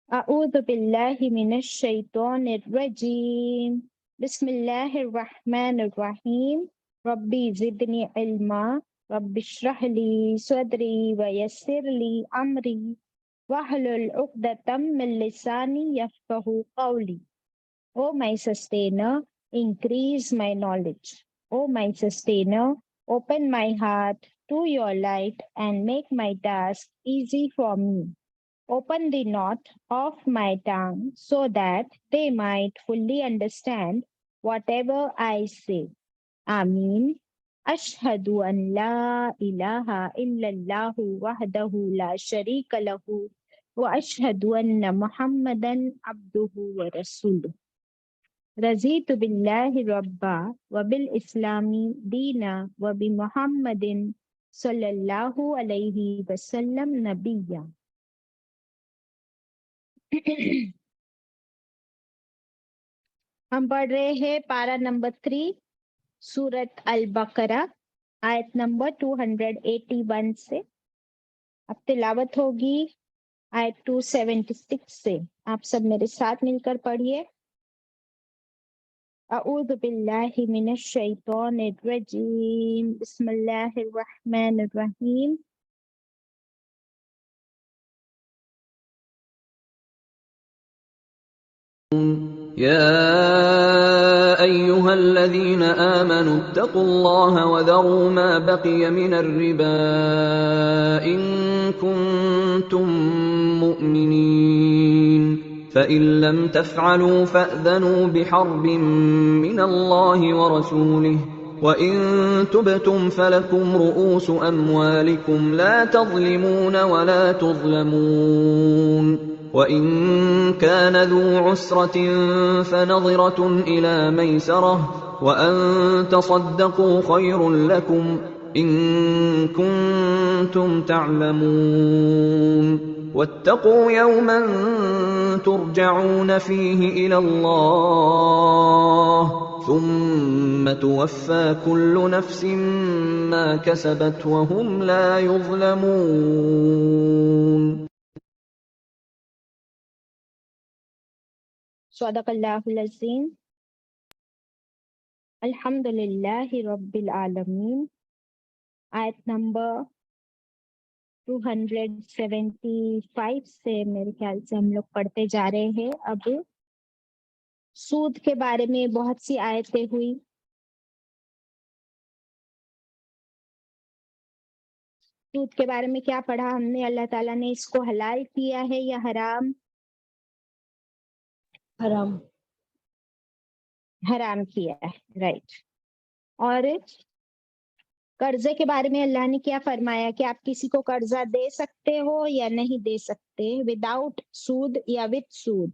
أعوذ بالله من الشيطان الرجيم بسم الله الرحمن الرحيم ربي زدني علما رب اشرح لي صدري ويسر لي أمري واحلل عقدة من لساني يفقهوا قولي. O my sustainer, increase my knowledge. O my sustainer, open my heart to your light and make my task easy for me. Open the knot of my tongue so that they might fully understand whatever I say. Ameen. Ashhadu an la ilaha illallahu wahdahu la sharika lahu wa ashhadu anna Muhammadan abduhu wa rasuluh. Razitu billahi rabba wa bil islami dina wa bi Muhammadin sallallahu alayhi wa sallam nabiyya. ہم پڑھ رہے ہیں پارا number 3 سورت البقرہ آیت number 281 سے. اب تلاوت ہوگی آیت 276 سے. آپ سب میرے ساتھ مل کر پڑھیے. اعوذ باللہ من الشیطان الرجیم بسم اللہ الرحمن الرحیم. يا أيها الذين آمنوا اتقوا الله وذروا ما بقي من الربا إن كنتم مؤمنين فإن لم تفعلوا فأذنوا بحرب من الله ورسوله وإن تبتم فلكم رؤوس أموالكم لا تظلمون ولا تظلمون وَإِن كَانَ ذُو عُسْرَةٍ فَنَظِرَةٌ إِلَى مَيْسَرَةٍ وَأَن تَصَدَّقُوا خَيْرٌ لَّكُمْ إِن كُنتُمْ تَعْلَمُونَ وَاتَّقُوا يَوْمًا تُرْجَعُونَ فِيهِ إِلَى اللَّهِ ثُمَّ تُوَفَّى كُلُّ نَفْسٍ مَّا كَسَبَتْ وَهُمْ لَا يُظْلَمُونَ. صدق اللہ العظیم. الحمد للہ رب العالمین. آیت نمبر 275 سے میرے خیال سے ہم لوگ پڑھتے جا رہے ہیں. اب سود کے بارے میں بہت سی آیتیں ہوئی. سود کے بارے میں کیا پڑھا ہم نے؟ اللہ تعالیٰ نے اس کو حلال کیا ہے یا حرام؟ حرام کیا ہے. رائٹ. اور قرضے کے بارے میں اللہ نے کیا فرمایا کہ آپ کسی کو قرضہ دے سکتے ہو یا نہیں دے سکتے، وداؤٹ سود یا وتھ سود؟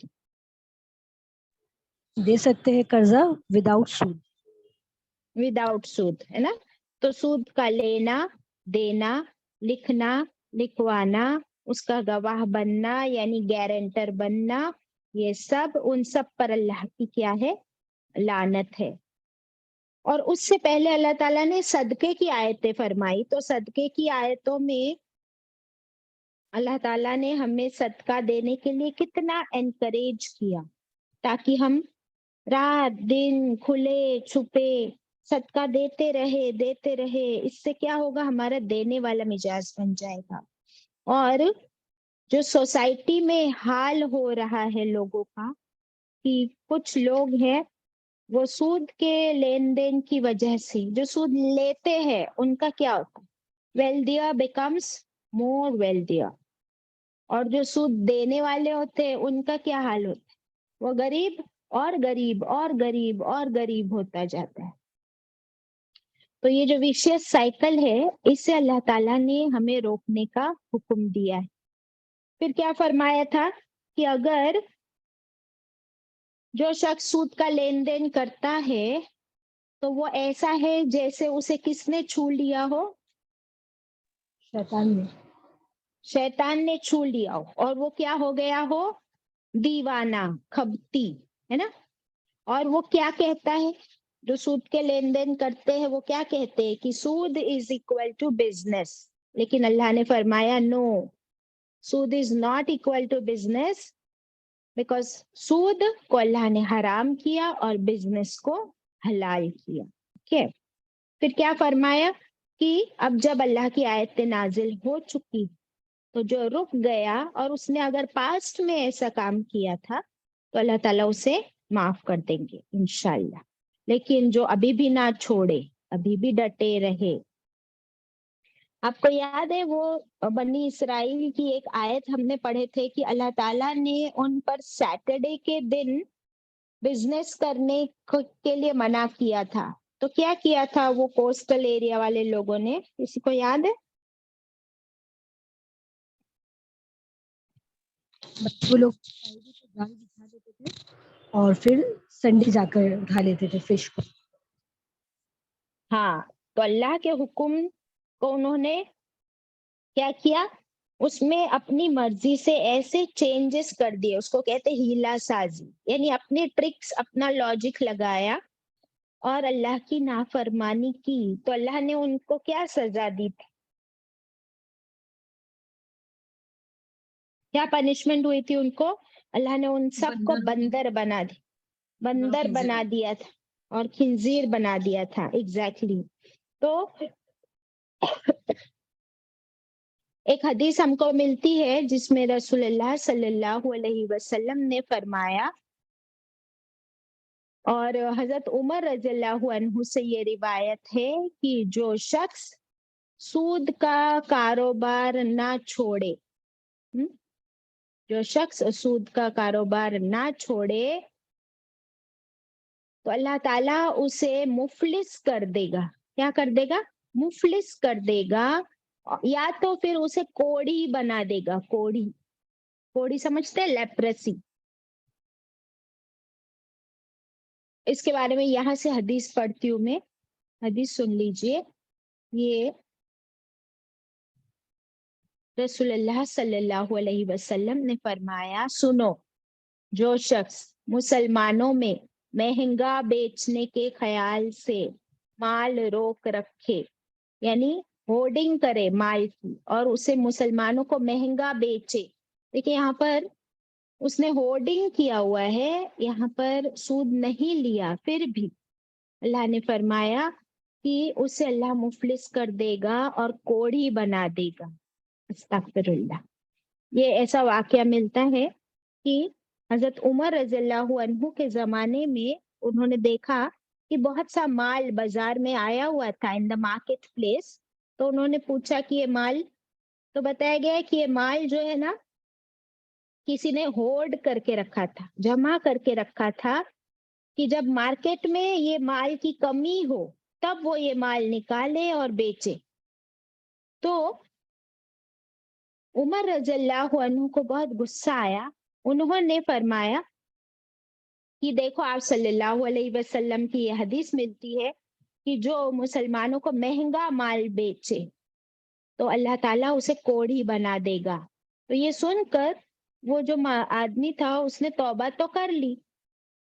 دے سکتے ہیں قرضہ وداؤٹ سود. وداؤٹ سود ہے نا. تو سود کا لینا دینا، لکھنا لکھوانا، اس کا گواہ بننا یعنی گارنٹر بننا، یہ سب ان سب پر اللہ کی کیا ہے؟ لعنت ہے. اور اس سے پہلے اللہ تعالیٰ نے صدقے کی آیتیں فرمائی. تو صدقے کی آیتوں میں اللہ تعالیٰ نے ہمیں صدقہ دینے کے لیے کتنا انکریج کیا، تاکہ ہم رات دن کھلے چھپے صدقہ دیتے رہے. اس سے کیا ہوگا؟ ہمارا دینے والا مزاج بن جائے گا. اور جو سوسائٹی میں حال ہو رہا ہے لوگوں کا کہ کچھ لوگ ہیں وہ سود کے لین دین کی وجہ سے جو سود لیتے ہیں ان کا کیا ہوتا ہے؟ ویلدیئر بیکمس مور ویلدیئر. اور جو سود دینے والے ہوتے ہیں ان کا کیا حال ہوتا ہے؟ وہ غریب اور غریب اور غریب اور غریب ہوتا جاتا ہے. تو یہ جو ویشیس سائیکل ہے اس سے اللہ تعالیٰ نے ہمیں روکنے کا حکم دیا ہے. پھر کیا فرمایا تھا کہ اگر جو شخص سود کا لین دین کرتا ہے تو وہ ایسا ہے جیسے اسے کس نے چھو لیا ہو؟ شیطان نے چھو لیا ہو. اور وہ کیا ہو گیا ہو؟ دیوانہ، کھبتی ہے نا. اور وہ کیا کہتا ہے؟ جو سود کے لین دین کرتے ہیں وہ کیا کہتے ہیں کہ سود از اکول ٹو بزنس. لیکن اللہ نے فرمایا نو، سود is not equal to business. Because سود کو اللہ نے حرام کیا اور بزنس کو حلال کیا. ٹھیک ہے. پھر کیا فرمایا کہ اب جب اللہ کی آیت نازل ہو چکی تو جو رک گیا اور اس نے اگر پاسٹ میں ایسا کام کیا تھا تو اللہ تعالیٰ اسے معاف کر دیں گے انشاءاللہ. لیکن جو ابھی بھی نہ چھوڑے، ابھی بھی ڈٹے رہے. آپ کو یاد ہے وہ بنی اسرائیل کی ایک آیت ہم نے پڑھے تھے کہ اللہ تعالیٰ نے ان پر سیٹرڈے کے دن بزنس کرنے کے لیے منع کیا تھا. تو کیا کیا تھا وہ کوسٹل ایریا والے لوگوں نے؟ کسی کو یاد ہے؟ وہ لوگ فرائیڈے کو جال بچھا دیتے تھے اور پھر سنڈے جا کر اٹھا لیتے تھے فش کو. ہاں، تو اللہ کے حکم کو انہوں نے کیا کیا، اس میں اپنی مرضی سے ایسے چینجز کر دیے، اس کو کہتے ہیلا سازی، یعنی اپنے ٹرکس، اپنا لاجک لگایا اور اللہ کی نافرمانی کی. تو اللہ نے ان کو کیا سزا دی تھی؟ کیا پنشمنٹ ہوئی تھی ان کو؟ اللہ نے ان سب کو بندر بنا دی، بندر بنا دیا تھا اور خنزیر بنا دیا تھا. ایگزیکٹلی. تو ایک حدیث ہم کو ملتی ہے جس میں رسول اللہ صلی اللہ علیہ وسلم نے فرمایا، اور حضرت عمر رضی اللہ عنہ سے یہ روایت ہے کہ جو شخص سود کا کاروبار نہ چھوڑے، جو شخص سود کا کاروبار نہ چھوڑے تو اللہ تعالیٰ اسے مفلس کر دے گا. کیا کر دے گا؟ مفلس کر دے گا، یا تو پھر اسے کوڑی بنا دے گا. کوڑی، کوڑی سمجھتے ہیں؟ لیپریسی. اس کے بارے میں یہاں سے حدیث پڑھتی ہوں میں، حدیث سن لیجئے. یہ رسول اللہ صلی اللہ علیہ وسلم نے فرمایا، سنو، جو شخص مسلمانوں میں مہنگا بیچنے کے خیال سے مال روک رکھے، یعنی ہورڈنگ کرے مال کی اور اسے مسلمانوں کو مہنگا بیچے. دیکھیں یہاں پر اس نے ہورڈنگ کیا ہوا ہے، یہاں پر سود نہیں لیا، پھر بھی اللہ نے فرمایا کہ اسے اللہ مفلس کر دے گا اور کوڑی بنا دے گا. استغفر اللہ. یہ ایسا واقعہ ملتا ہے کہ حضرت عمر رضی اللہ عنہ کے زمانے میں انہوں نے دیکھا کہ بہت سا مال بازار میں آیا ہوا تھا ان دا مارکیٹ پلیس. تو انہوں نے پوچھا کہ یہ مال، تو بتایا گیا کہ یہ مال جو ہے نا کسی نے ہولڈ کر کے رکھا تھا، جمع کر کے رکھا تھا کہ جب مارکیٹ میں یہ مال کی کمی ہو تب وہ یہ مال نکالے اور بیچے. تو عمر رضی اللہ عنہ کو بہت غصہ آیا. انہوں نے فرمایا کہ دیکھو، آپ صلی اللہ علیہ وسلم کی یہ حدیث ملتی ہے کہ جو مسلمانوں کو مہنگا مال بیچے تو اللہ تعالیٰ اسے کوڑی بنا دے گا. تو یہ سن کر وہ جو آدمی تھا اس نے توبہ تو کر لی،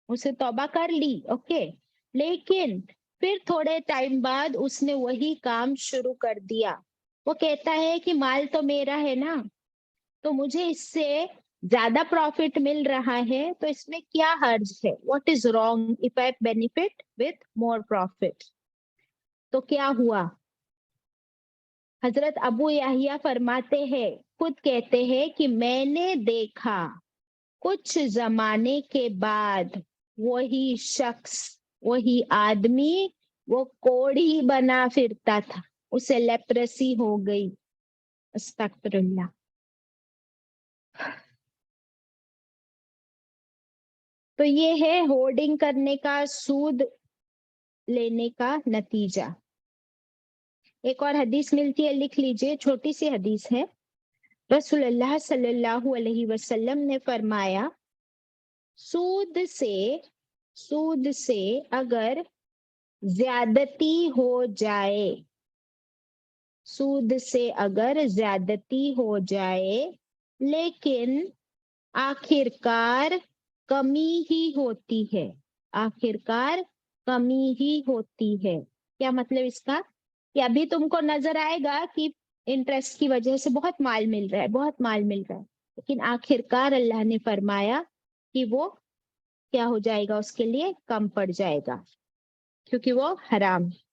اسے توبہ کر لی، اوکے، لیکن پھر تھوڑے ٹائم بعد اس نے وہی کام شروع کر دیا. وہ کہتا ہے کہ مال تو میرا ہے نا، تو مجھے اس سے زیادہ پروفٹ مل رہا ہے، تو اس میں کیا حرج ہے؟ What is wrong if I benefit with more profit? تو کیا ہوا؟ حضرت ابو یحییٰ فرماتے ہیں، خود کہتے ہیں کہ میں نے دیکھا کچھ زمانے کے بعد وہی شخص، وہی آدمی وہ کوڑی بنا پھرتا تھا، اسے لیپریسی ہو گئی. استغفر اللہ. تو یہ ہے ہورڈنگ کرنے کا، سود لینے کا نتیجہ. ایک اور حدیث ملتی ہے، لکھ لیجئے، چھوٹی سی حدیث ہے. رسول اللہ صلی اللہ علیہ وسلم نے فرمایا، سود سے اگر زیادتی ہو جائے، سود سے اگر زیادتی ہو جائے لیکن آخرکار کمی ہی ہوتی ہے، آخرکار کمی ہی ہوتی ہے. کیا مطلب اس کا؟ کہ ابھی تم کو نظر آئے گا کہ انٹرسٹ کی وجہ سے بہت مال مل رہا ہے، بہت مال مل رہا ہے، لیکن آخرکار اللہ نے فرمایا کہ وہ کیا ہو جائے گا, اس کے لیے کم پڑ جائے گا کیونکہ وہ حرام ہے.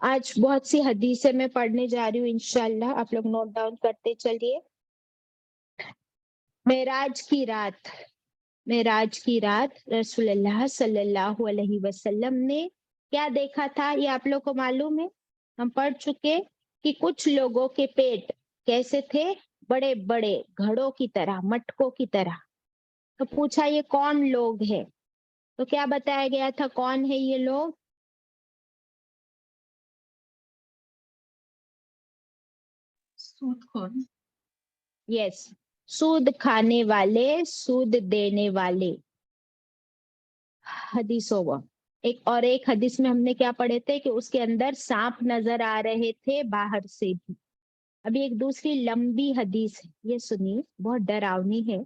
آج بہت سی حدیثیں میں پڑھنے جا رہی ہوں انشاءاللہ, آپ لوگ نوٹ ڈاؤن کرتے چلیے. معراج کی رات رسول اللہ صلی اللہ علیہ وسلم نے کیا دیکھا تھا, یہ آپ لوگ کو معلوم ہے, ہم پڑھ چکے کہ کچھ لوگوں کے پیٹ کیسے تھے, بڑے بڑے گھڑوں کی طرح, مٹکوں کی طرح. تو پوچھا یہ کون لوگ ہیں, تو کیا بتایا گیا تھا, کون ہے یہ لوگ؟ سود خور. یس, سود کھانے والے, سود دینے والے. حدیثوں وہ ایک حدیث میں ہم نے کیا پڑھے تھے کہ اس کے اندر سانپ نظر آ رہے تھے باہر سے بھی. ابھی ایک دوسری لمبی حدیث ہے, یہ سنی, بہت ڈراؤنی ہے.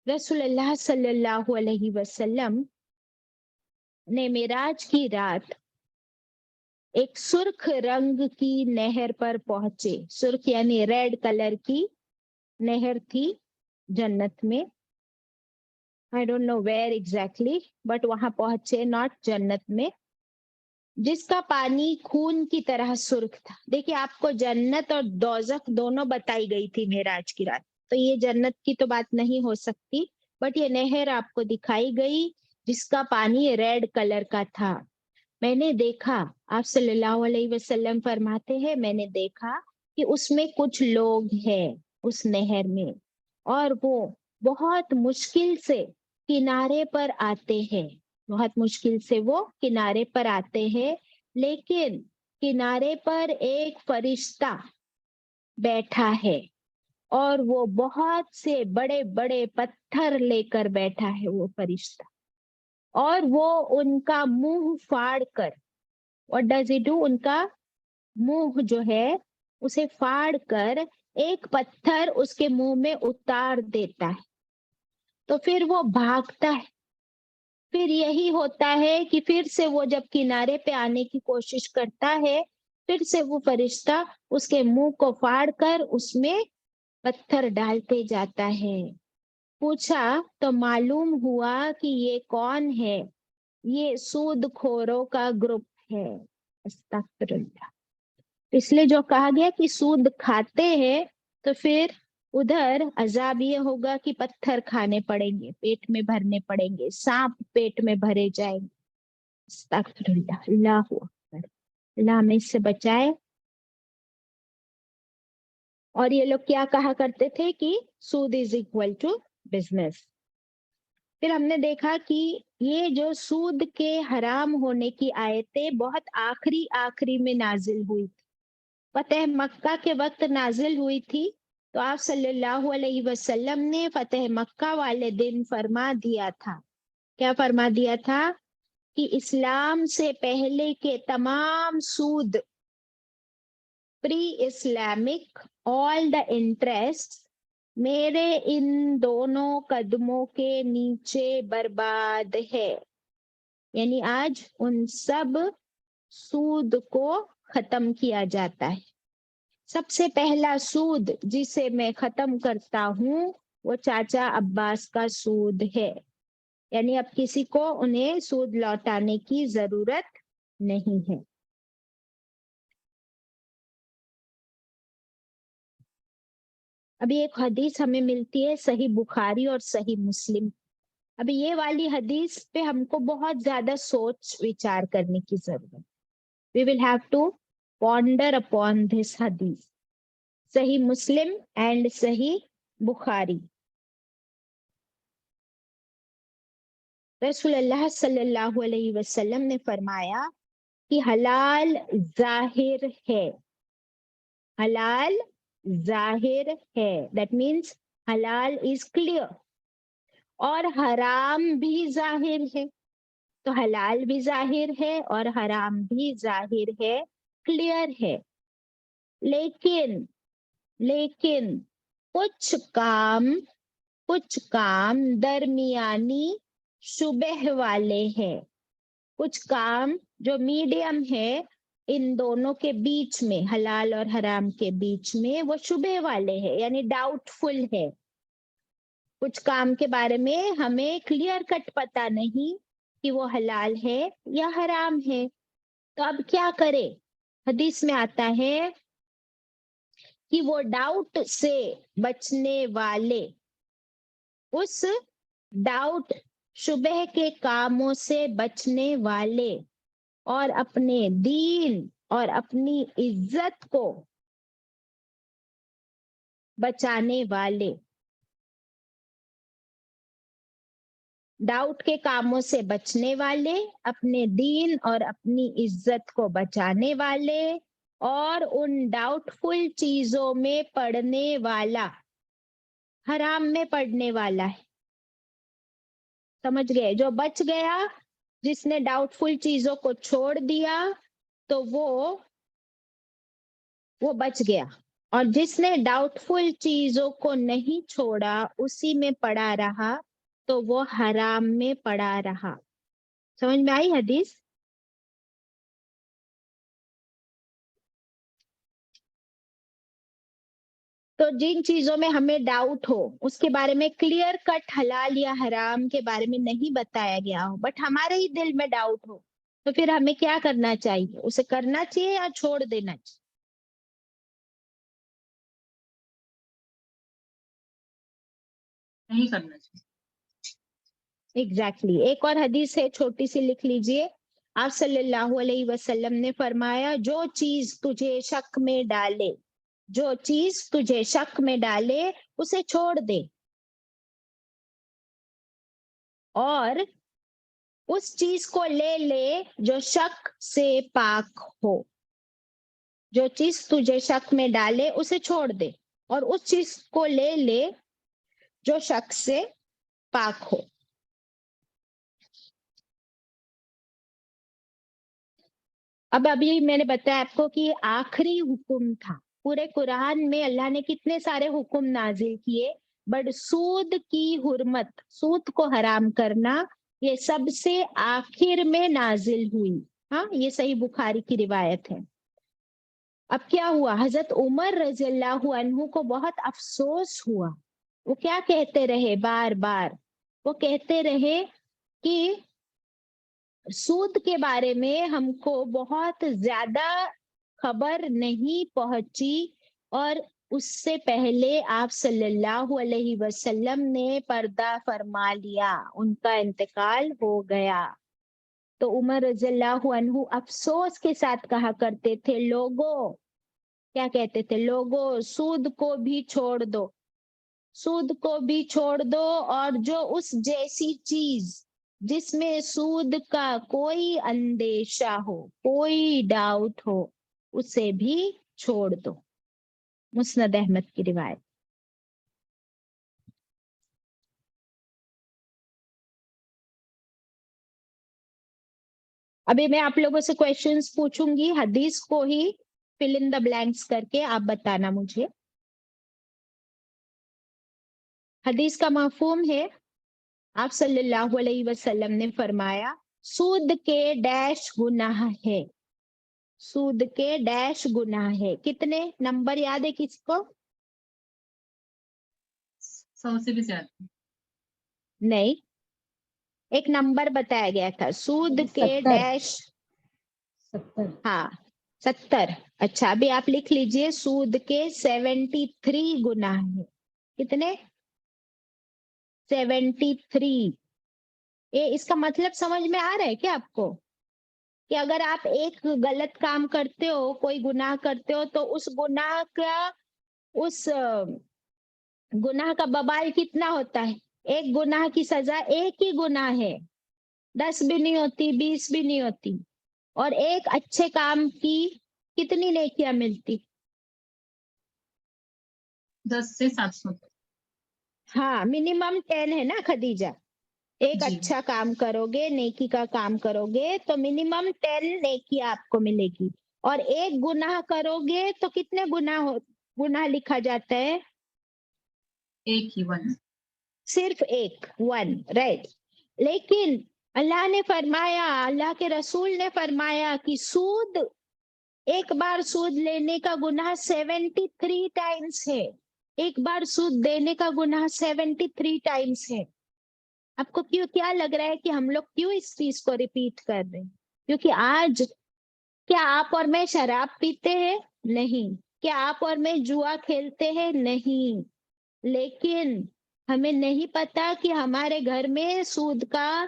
رسول اللہ صلی اللہ علیہ وسلم نے معراج کی رات ایک سرخ رنگ کی نہر پر پہنچے. سرخ یعنی ریڈ کلر کی نہر تھی جنت میں. I don't know where exactly, but وہاں پہنچے, ناٹ جنت میں, جس کا پانی خون کی طرح سرخ تھا. دیکھیے آپ کو جنت اور دوزخ دونوں بتائی گئی تھی معراج کی رات, تو یہ جنت کی تو بات نہیں ہو سکتی, بٹ یہ نہر آپ کو دکھائی گئی جس کا پانی ریڈ کلر کا تھا. میں نے دیکھا, آپ صلی اللہ علیہ وسلم فرماتے ہیں, میں نے دیکھا کہ اس میں کچھ لوگ ہیں اس نہر میں, اور وہ بہت مشکل سے کنارے پر آتے ہیں, بہت مشکل سے وہ کنارے پر آتے ہیں, لیکن کنارے پر ایک فرشتہ بیٹھا ہے اور وہ بہت سے بڑے بڑے پتھر لے کر بیٹھا ہے وہ فرشتہ, اور وہ ان کا منہ پھاڑ کر, what does he do, ان کا منہ جو ہے اسے پھاڑ کر ایک پتھر اس کے منہ میں اتار دیتا ہے, تو پھر وہ بھاگتا ہے. پھر یہی ہوتا ہے کہ پھر سے وہ جب کنارے پہ آنے کی کوشش کرتا ہے, پھر سے وہ فرشتہ اس کے منہ کو پھاڑ کر اس میں پتھر ڈالتے جاتا ہے. پوچھا تو معلوم ہوا کہ یہ کون ہے, یہ سود خوروں کا گروپ ہے. استغفر اللہ. اس لیے جو کہا گیا کہ سود کھاتے ہیں تو پھر ادھر عذاب یہ ہوگا کہ پتھر کھانے پڑیں گے, پیٹ میں بھرنے پڑیں گے, سانپ پیٹ میں بھرے جائیں گے. استغفر اللہ, اللہ اکبر, اللہ ہمیں اس سے بچائے. اور یہ لوگ کیا کہا کرتے تھے کہ سود از اکول ٹو بزنس. پھر ہم نے دیکھا کہ یہ جو سود کے حرام ہونے کی آیتیں بہت آخری میں نازل ہوئی تھی, فتح مکہ کے وقت نازل ہوئی تھی. تو آپ صلی اللہ علیہ وسلم نے فتح مکہ والے دن فرما دیا تھا, کیا فرما دیا تھا, کہ اسلام سے پہلے کے تمام سود, pre Islamic, all the interest میرے ان دونوں قدموں کے نیچے برباد ہے. یعنی آج ان سب سود کو ختم کیا جاتا ہے. سب سے پہلا سود جسے میں ختم کرتا ہوں وہ چاچا عباس کا سود ہے. یعنی اب کسی کو انہیں سود لوٹانے کی ضرورت نہیں ہے. ابھی ایک حدیث ہمیں ملتی ہے صحیح بخاری اور صحیح مسلم. ابھی یہ والی حدیث پہ ہم کو بہت زیادہ سوچ وچار کرنے کی ضرورت. We will have to ponder upon this hadith. صحیح مسلم and صحیح بخاری. رسول اللہ صلی اللہ علیہ وسلم نے فرمایا کہ حلال ظاہر ہے, حلال ظاہر ہے, that means حلال is clear, اور حرام بھی ظاہر ہے. تو حلال بھی ظاہر ہے اور حرام بھی ظاہر ہے, کلیئر ہے. لیکن کچھ کام درمیانی شبہ والے ہیں, کچھ کام جو میڈیم ہے ان دونوں کے بیچ میں, حلال اور حرام کے بیچ میں, وہ شبہ والے ہیں, یعنی ڈاؤٹ فل ہے. کچھ کام کے بارے میں ہمیں کلیئر کٹ پتا نہیں کہ وہ حلال ہے یا حرام ہے، تو اب کیا کرے؟ حدیث میں آتا ہے کہ وہ ڈاؤٹ سے بچنے والے، اس ڈاؤٹ شبہ کے کاموں سے بچنے والے اور اپنے دین اور اپنی عزت کو بچانے والے، ڈاؤٹ کے کاموں سے بچنے والے، اپنے دین اور اپنی عزت کو بچانے والے، اور ان ڈاؤٹ فل چیزوں میں پڑنے والا، حرام میں پڑنے والا ہے. سمجھ گئے؟ جو بچ گیا، جس نے ڈاؤٹ فل چیزوں کو چھوڑ دیا تو وہ بچ گیا، اور جس نے ڈاؤٹ فل چیزوں کو نہیں چھوڑا، اسی میں پڑا رہا، تو وہ حرام میں پڑا رہا. سمجھ میں آئی حدیث؟ تو جن چیزوں میں ہمیں ڈاؤٹ ہو، اس کے بارے میں کلیئر کٹ حلال یا حرام کے بارے میں نہیں بتایا گیا ہو، بٹ ہمارے ہی دل میں ڈاؤٹ ہو، تو پھر ہمیں کیا کرنا چاہیے؟ اسے کرنا چاہیے یا چھوڑ دینا چاہیے؟ نہیں کرنا چاہیے. ایگزیکٹلی. ایک اور حدیث ہے، چھوٹی سی لکھ لیجئے. آپ صلی اللہ علیہ وسلم نے فرمایا، جو چیز تجھے شک میں ڈالے، جو چیز تجھے شک میں ڈالے اسے چھوڑ دے، اور اس چیز کو لے لے جو شک سے پاک ہو. جو چیز تجھے شک میں ڈالے اسے چھوڑ دے، اور اس چیز کو لے لے جو شک سے پاک ہو. اب ابھی میں نے بتایا آپ کو کہ آخری حکم تھا. پورے قرآن میں اللہ نے کتنے سارے حکم نازل کیے، بٹ سود کی حرمت، سود کو حرام کرنا، یہ سب سے آخر میں نازل ہوئی. ہاں، یہ صحیح بخاری کی روایت ہے. اب کیا ہوا؟ حضرت عمر رضی اللہ عنہ کو بہت افسوس ہوا. وہ کیا کہتے رہے؟ بار بار وہ کہتے رہے کہ سود کے بارے میں ہم کو بہت زیادہ خبر نہیں پہنچی، اور اس سے پہلے آپ صلی اللہ علیہ وسلم نے پردہ فرما لیا، ان کا انتقال ہو گیا. تو عمر رضی اللہ عنہ افسوس کے ساتھ کہا کرتے تھے، لوگوں، کیا کہتے تھے؟ لوگوں، سود کو بھی چھوڑ دو، سود کو بھی چھوڑ دو، اور جو اس جیسی چیز جس میں سود کا کوئی اندیشہ ہو، کوئی ڈاؤٹ ہو، اسے بھی چھوڑ دو. مسند احمد کی روایت. ابھی میں آپ لوگوں سے کویشچنز پوچھوں گی، حدیث کو ہی فل ان دا بلینکس کر کے آپ بتانا مجھے. حدیث کا مفہوم ہے، آپ صلی اللہ علیہ وسلم نے فرمایا، سود کے ڈیش گناہ ہے، سود کے ڈیش گناہ ہے. کتنے نمبر یاد ہے کس کو؟ 100 سے بھی زیادہ. نہیں، ایک نمبر بتایا گیا تھا. سود کے 70. ڈیش، 70. ہاں 70. اچھا، ابھی آپ لکھ لیجئے، سود کے 73 گناہ ہے. کتنے؟ 73. اس کا مطلب سمجھ میں آ رہا ہے کیا آپ کو؟ کہ اگر آپ ایک غلط کام کرتے ہو، کوئی گناہ کرتے ہو، تو اس گناہ کا ببال کتنا ہوتا ہے؟ ایک گناہ کی سزا ایک ہی گناہ ہے، 10 بھی نہیں ہوتی، 20 بھی نہیں ہوتی. اور ایک اچھے کام کی کتنی نیکیاں ملتی؟ 10 سے 700. ہاں، منیمم 10 ہے نا خدیجہ. ایک جی. اچھا کام کرو گے، نیکی کا کام کرو گے، تو منیمم 10 نیکی آپ کو ملے گی. اور ایک گناہ کرو گے تو کتنے گناہ لکھا جاتا ہے؟ ایک ہی، 1. صرف ایک، 1. رائٹ. لیکن اللہ نے فرمایا، اللہ کے رسول نے فرمایا کہ سود، ایک بار سود لینے کا گناہ 73 ٹائمز ہے. एक बार सूद देने का गुनाह 73 टाइम्स है। आपको क्यों क्या लग रहा है कि हम लोग क्यों इस चीज को रिपीट कर रहे हैं? क्योंकि आज क्या आप और मैं शराब पीते हैं? नहीं। क्या आप और मैं जुआ खेलते हैं? नहीं। लेकिन हमें नहीं पता कि हमारे घर में सूद का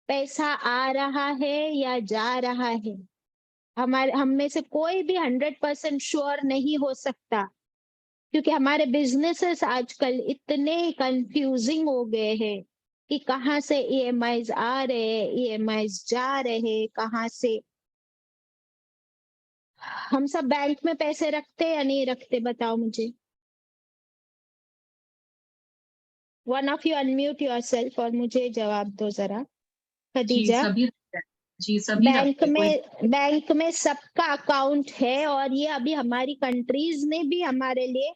पैसा आ रहा है या जा रहा है। हम में से कोई भी 100% श्योर नहीं हो सकता, क्योंकि हमारे बिजनेसेस आजकल इतने कंफ्यूजिंग हो गए हैं कि कहाँ से ईएमआईज आ रहे, ईएमआईज जा रहे, कहाँ से। हम सब बैंक में पैसे रखते या नहीं रखते, बताओ मुझे। One of you unmute yourself और मुझे जवाब दो जरा। जी खदीजा, सभी रखते हैं। जी सभी रखते हैं। बैंक में सबका अकाउंट है, और ये अभी हमारी कंट्रीज ने भी हमारे लिए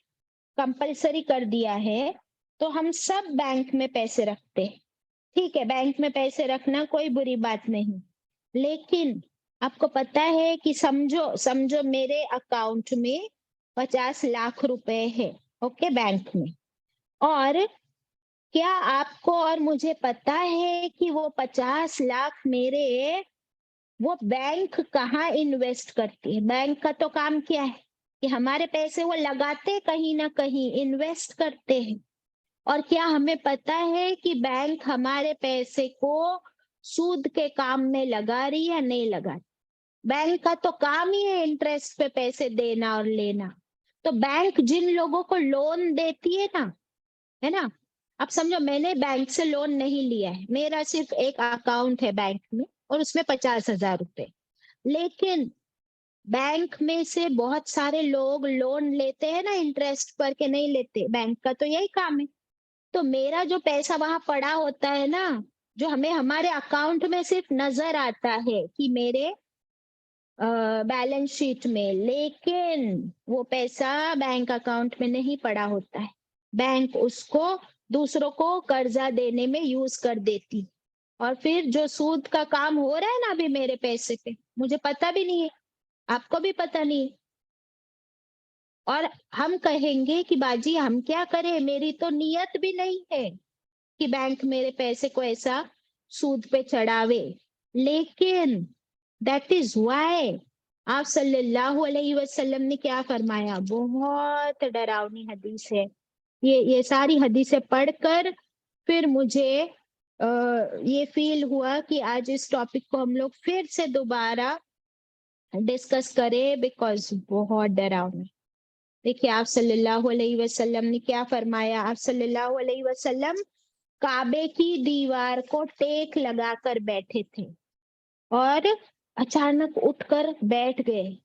कंपलसरी कर दिया है, तो हम सब बैंक में पैसे रखते हैं। ठीक है, बैंक में पैसे रखना कोई बुरी बात नहीं, लेकिन आपको पता है कि समझो समझो मेरे अकाउंट में 50 लाख रुपए है, ओके, बैंक में। और क्या आपको और मुझे पता है कि वो 50 लाख मेरे, वो बैंक कहाँ इन्वेस्ट करती है? बैंक का तो काम क्या है कि हमारे पैसे वो लगाते कहीं ना कहीं, इन्वेस्ट करते हैं। और क्या हमें पता है कि बैंक हमारे पैसे को सूद के काम में लगा रही है या नहीं लगा रही? बैंक का तो काम ही है इंटरेस्ट पे पैसे देना और लेना। तो बैंक जिन लोगों को लोन देती है ना, है ना, आप समझो मैंने बैंक से लोन नहीं लिया है, मेरा सिर्फ एक अकाउंट है बैंक में और उसमें 50,000 रुपए, लेकिन बैंक में से बहुत सारे लोग लोन लेते हैं ना इंटरेस्ट पर, के नहीं लेते, बैंक का तो यही काम है। तो मेरा जो पैसा वहां पड़ा होता है ना, जो हमें हमारे अकाउंट में सिर्फ नजर आता है कि मेरे बैलेंस शीट में, लेकिन वो पैसा बैंक अकाउंट में नहीं पड़ा होता है। बैंक उसको दूसरों को कर्जा देने में यूज कर देती, और फिर जो सूद का काम हो रहा है ना अभी मेरे पैसे पे, मुझे पता भी नहीं है, आपको भी पता नहीं है। और हम कहेंगे कि बाजी हम क्या करें, मेरी तो नियत भी नहीं है कि बैंक मेरे पैसे को ऐसा सूद पे चढ़ावे, लेकिन दैट इज व्हाई आप सल्लल्लाहु अलैहि वसल्लम ने क्या फरमाया, बहुत डरावनी हदीस है। ये सारी हदीसें पढ़कर फिर मुझे ये फील हुआ कि आज इस टॉपिक को हम लोग फिर से दोबारा डिस्कस करें, बिकॉज बहुत डरावनी। देखिए आप सल्लल्लाहु अलैहि वसल्लम ने क्या फरमाया। आप सल्लल्लाहु अलैहि वसल्लम काबे की दीवार को टेक लगाकर बैठे थे और अचानक उठकर बैठ गए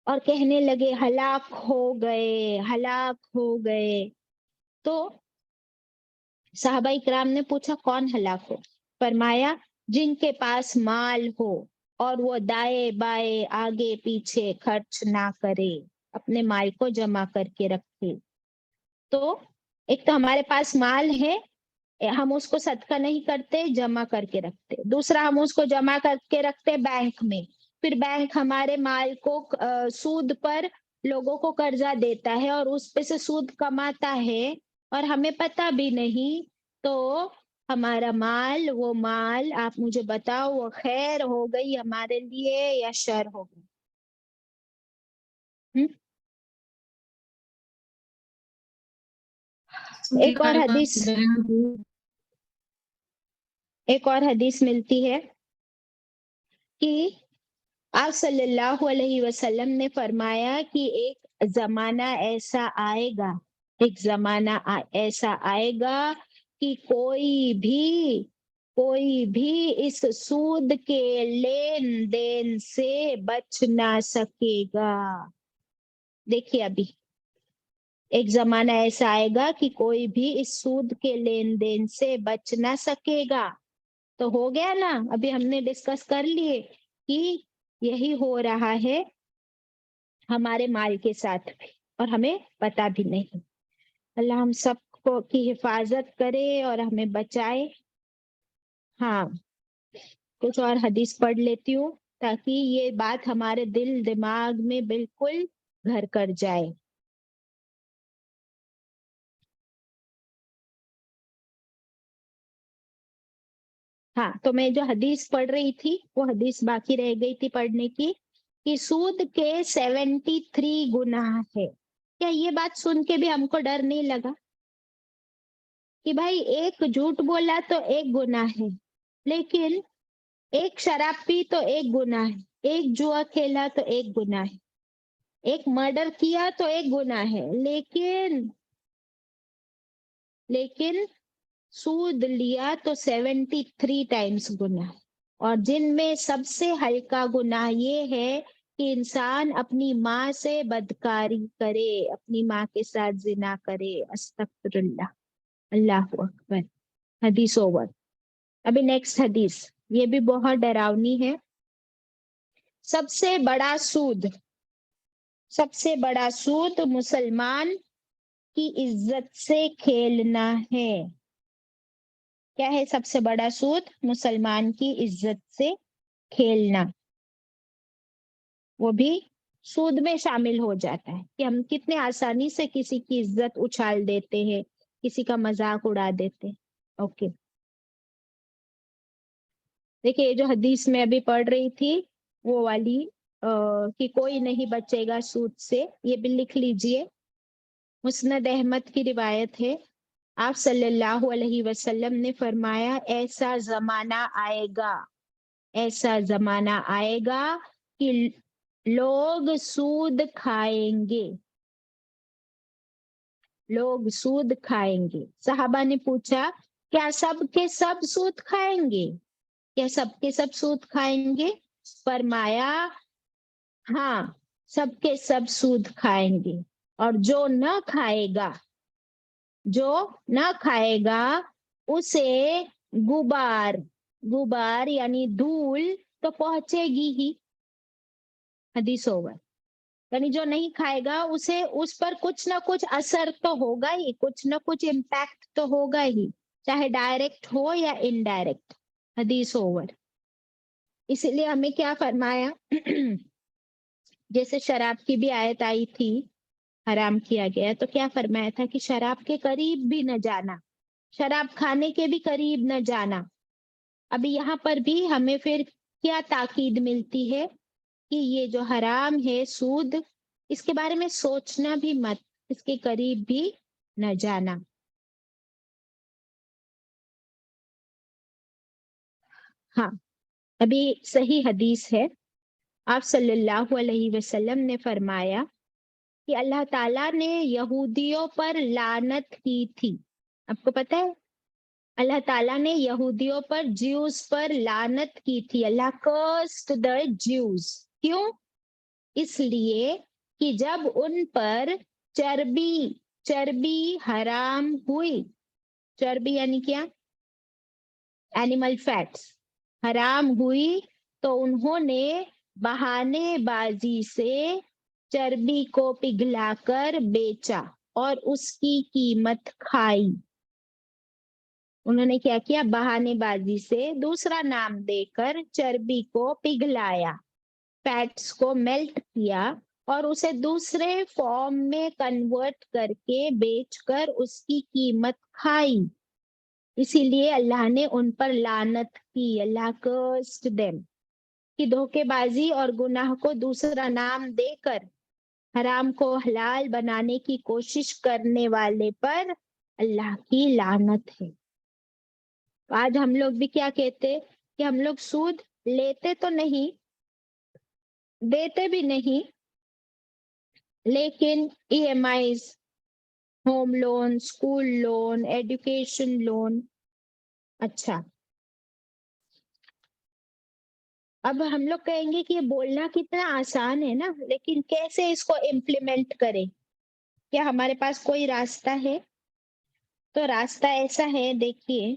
और कहने लगे हलाक हो गए, हलाक हो गए। तो साहबा इकराम ने पूछा कौन हलाक हो? फरमाया जिनके पास माल हो और वो दाएं बाएं आगे पीछे खर्च ना करे, अपने माल को जमा करके रखे। तो एक तो हमारे पास माल है, हम उसको सदका नहीं करते, जमा करके रखते। दूसरा, हम उसको जमा करके रखते बैंक में, फिर बैंक हमारे माल को सूद पर लोगों को कर्जा देता है और उस पे से सूद कमाता है और हमें पता भी नहीं। तो हमारा माल, वो माल आप मुझे बताओ, वो खैर हो गई हमारे लिए या शर हो गई? एक और हदीस मिलती है कि आप सल्लल्लाहु अलैहि वसल्लम ने फरमाया कि एक जमाना ऐसा आएगा, एक जमाना ऐसा आएगा कि कोई भी इस सूद के लेन देन से बच ना सकेगा। देखिए अभी एक जमाना ऐसा आएगा कि कोई भी इस सूद के लेन देन से बच ना सकेगा। तो हो गया ना, अभी हमने डिस्कस कर लिए कि यही हो रहा है हमारे माल के साथ भी और हमें पता भी नहीं। अल्लाह हम सबको की हिफाजत करे और हमें बचाए। हाँ, कुछ और हदीस पढ़ लेती हूँ ताकि ये बात हमारे दिल दिमाग में बिल्कुल घर कर जाए। हाँ, तो मैं जो हदीस पढ़ रही थी वो हदीस बाकी रह गई थी पढ़ने की, कि सूद के 73 गुनाह है। क्या ये बात सुन के भी हमको डर नहीं लगा कि भाई एक झूठ बोला तो एक गुनाह है, लेकिन एक शराब पी तो एक गुनाह है, एक जुआ खेला तो एक गुनाह है, एक मर्डर किया तो एक गुनाह है, लेकिन सूद लिया तो 73 टाइम्स गुनाह। और जिनमें सबसे हल्का गुनाह ये है कि इंसान अपनी माँ से बदकारी करे, अपनी माँ के साथ जिना करे। अस्तगफिरुल्लाह, अल्लाह अकबर। हदीस ओवर। अभी नेक्स्ट हदीस, ये भी बहुत डरावनी है। सबसे बड़ा सूद, सबसे बड़ा सूद मुसलमान की इज्जत से खेलना है। क्या है सबसे बड़ा सूद? मुसलमान की इज्जत से खेलना। वो भी सूद में शामिल हो जाता है कि हम कितने आसानी से किसी की इज्जत उछाल देते हैं, किसी का मजाक उड़ा देते हैं। ओके, देखिए ये जो हदीस में अभी पढ़ रही थी वो वाली कि कोई नहीं बचेगा सूद से, ये भी लिख लीजिए। मुस्नद अहमद की रिवायत है, आप सल्लल्लाहु अलैहि वसल्लम ने फरमाया, ऐसा जमाना आएगा, ऐसा जमाना आएगा कि लोग सूद खाएंगे, लोग सूद खाएंगे। सहाबा ने पूछा, क्या सब के सब सूद खाएंगे? क्या सब के सब सूद खाएंगे? फरमाया, हाँ, सबके सब सूद खाएंगे, और जो न खाएगा, जो न खाएगा उसे गुबार, गुबार यानी धूल तो पहुंचेगी ही। हदीस ओवर। यानी जो नहीं खाएगा उसे, उस पर कुछ ना कुछ असर तो होगा ही, कुछ ना कुछ इम्पैक्ट तो होगा ही, चाहे डायरेक्ट हो या इनडायरेक्ट। हदीस ओवर। इसलिए हमें क्या फरमाया जैसे शराब की भी आयत आई थी, हराम किया गया, तो क्या फरमाया था कि शराब के करीब भी न जाना, शराब खाने के भी करीब न जाना। अभी यहाँ पर भी हमें फिर क्या ताकीद मिलती है कि ये जो हराम है सूद, इसके बारे में सोचना भी मत, इसके करीब भी न जाना। हाँ, अभी सही हदीस है, आप सल्लल्लाहु अलैहि वसल्लम ने फरमाया कि अल्लाह ताला ने यहूदियों पर लानत की थी। आपको पता है, अल्लाह ताला ने यहूदियों पर, ज्यूज पर लानत की थी। अल्लाह कर्स्ड द ज्यूज। क्यों? इसलिए कि जब उन पर चर्बी, चर्बी हराम हुई, चर्बी यानी क्या? एनिमल फैट्स हराम हुई, तो उन्होंने बहानेबाजी से चर्बी को पिघलाकर बेचा और उसकी कीमत खाई। उन्होंने क्या किया? बहानेबाजी से दूसरा नाम देकर चर्बी को पिघलाया, फैट्स को मेल्ट किया और उसे दूसरे फॉर्म में कन्वर्ट करके बेचकर उसकी कीमत खाई। इसीलिए अल्लाह ने उन पर लानत की, अल्लाह कर्स्ड देम, कि धोखेबाजी और गुनाह को दूसरा नाम देकर हराम को हलाल बनाने की कोशिश करने वाले पर अल्लाह की लानत है। तो आज हम लोग भी क्या कहते कि हम लोग सूद लेते तो नहीं, देते भी नहीं, लेकिन EMIs, home loan, school loan, education loan. अच्छा, अब हम लोग कहेंगे कि ये बोलना कितना आसान है ना, लेकिन कैसे इसको इम्प्लीमेंट करें? क्या हमारे पास कोई रास्ता है? तो रास्ता ऐसा है, देखिए,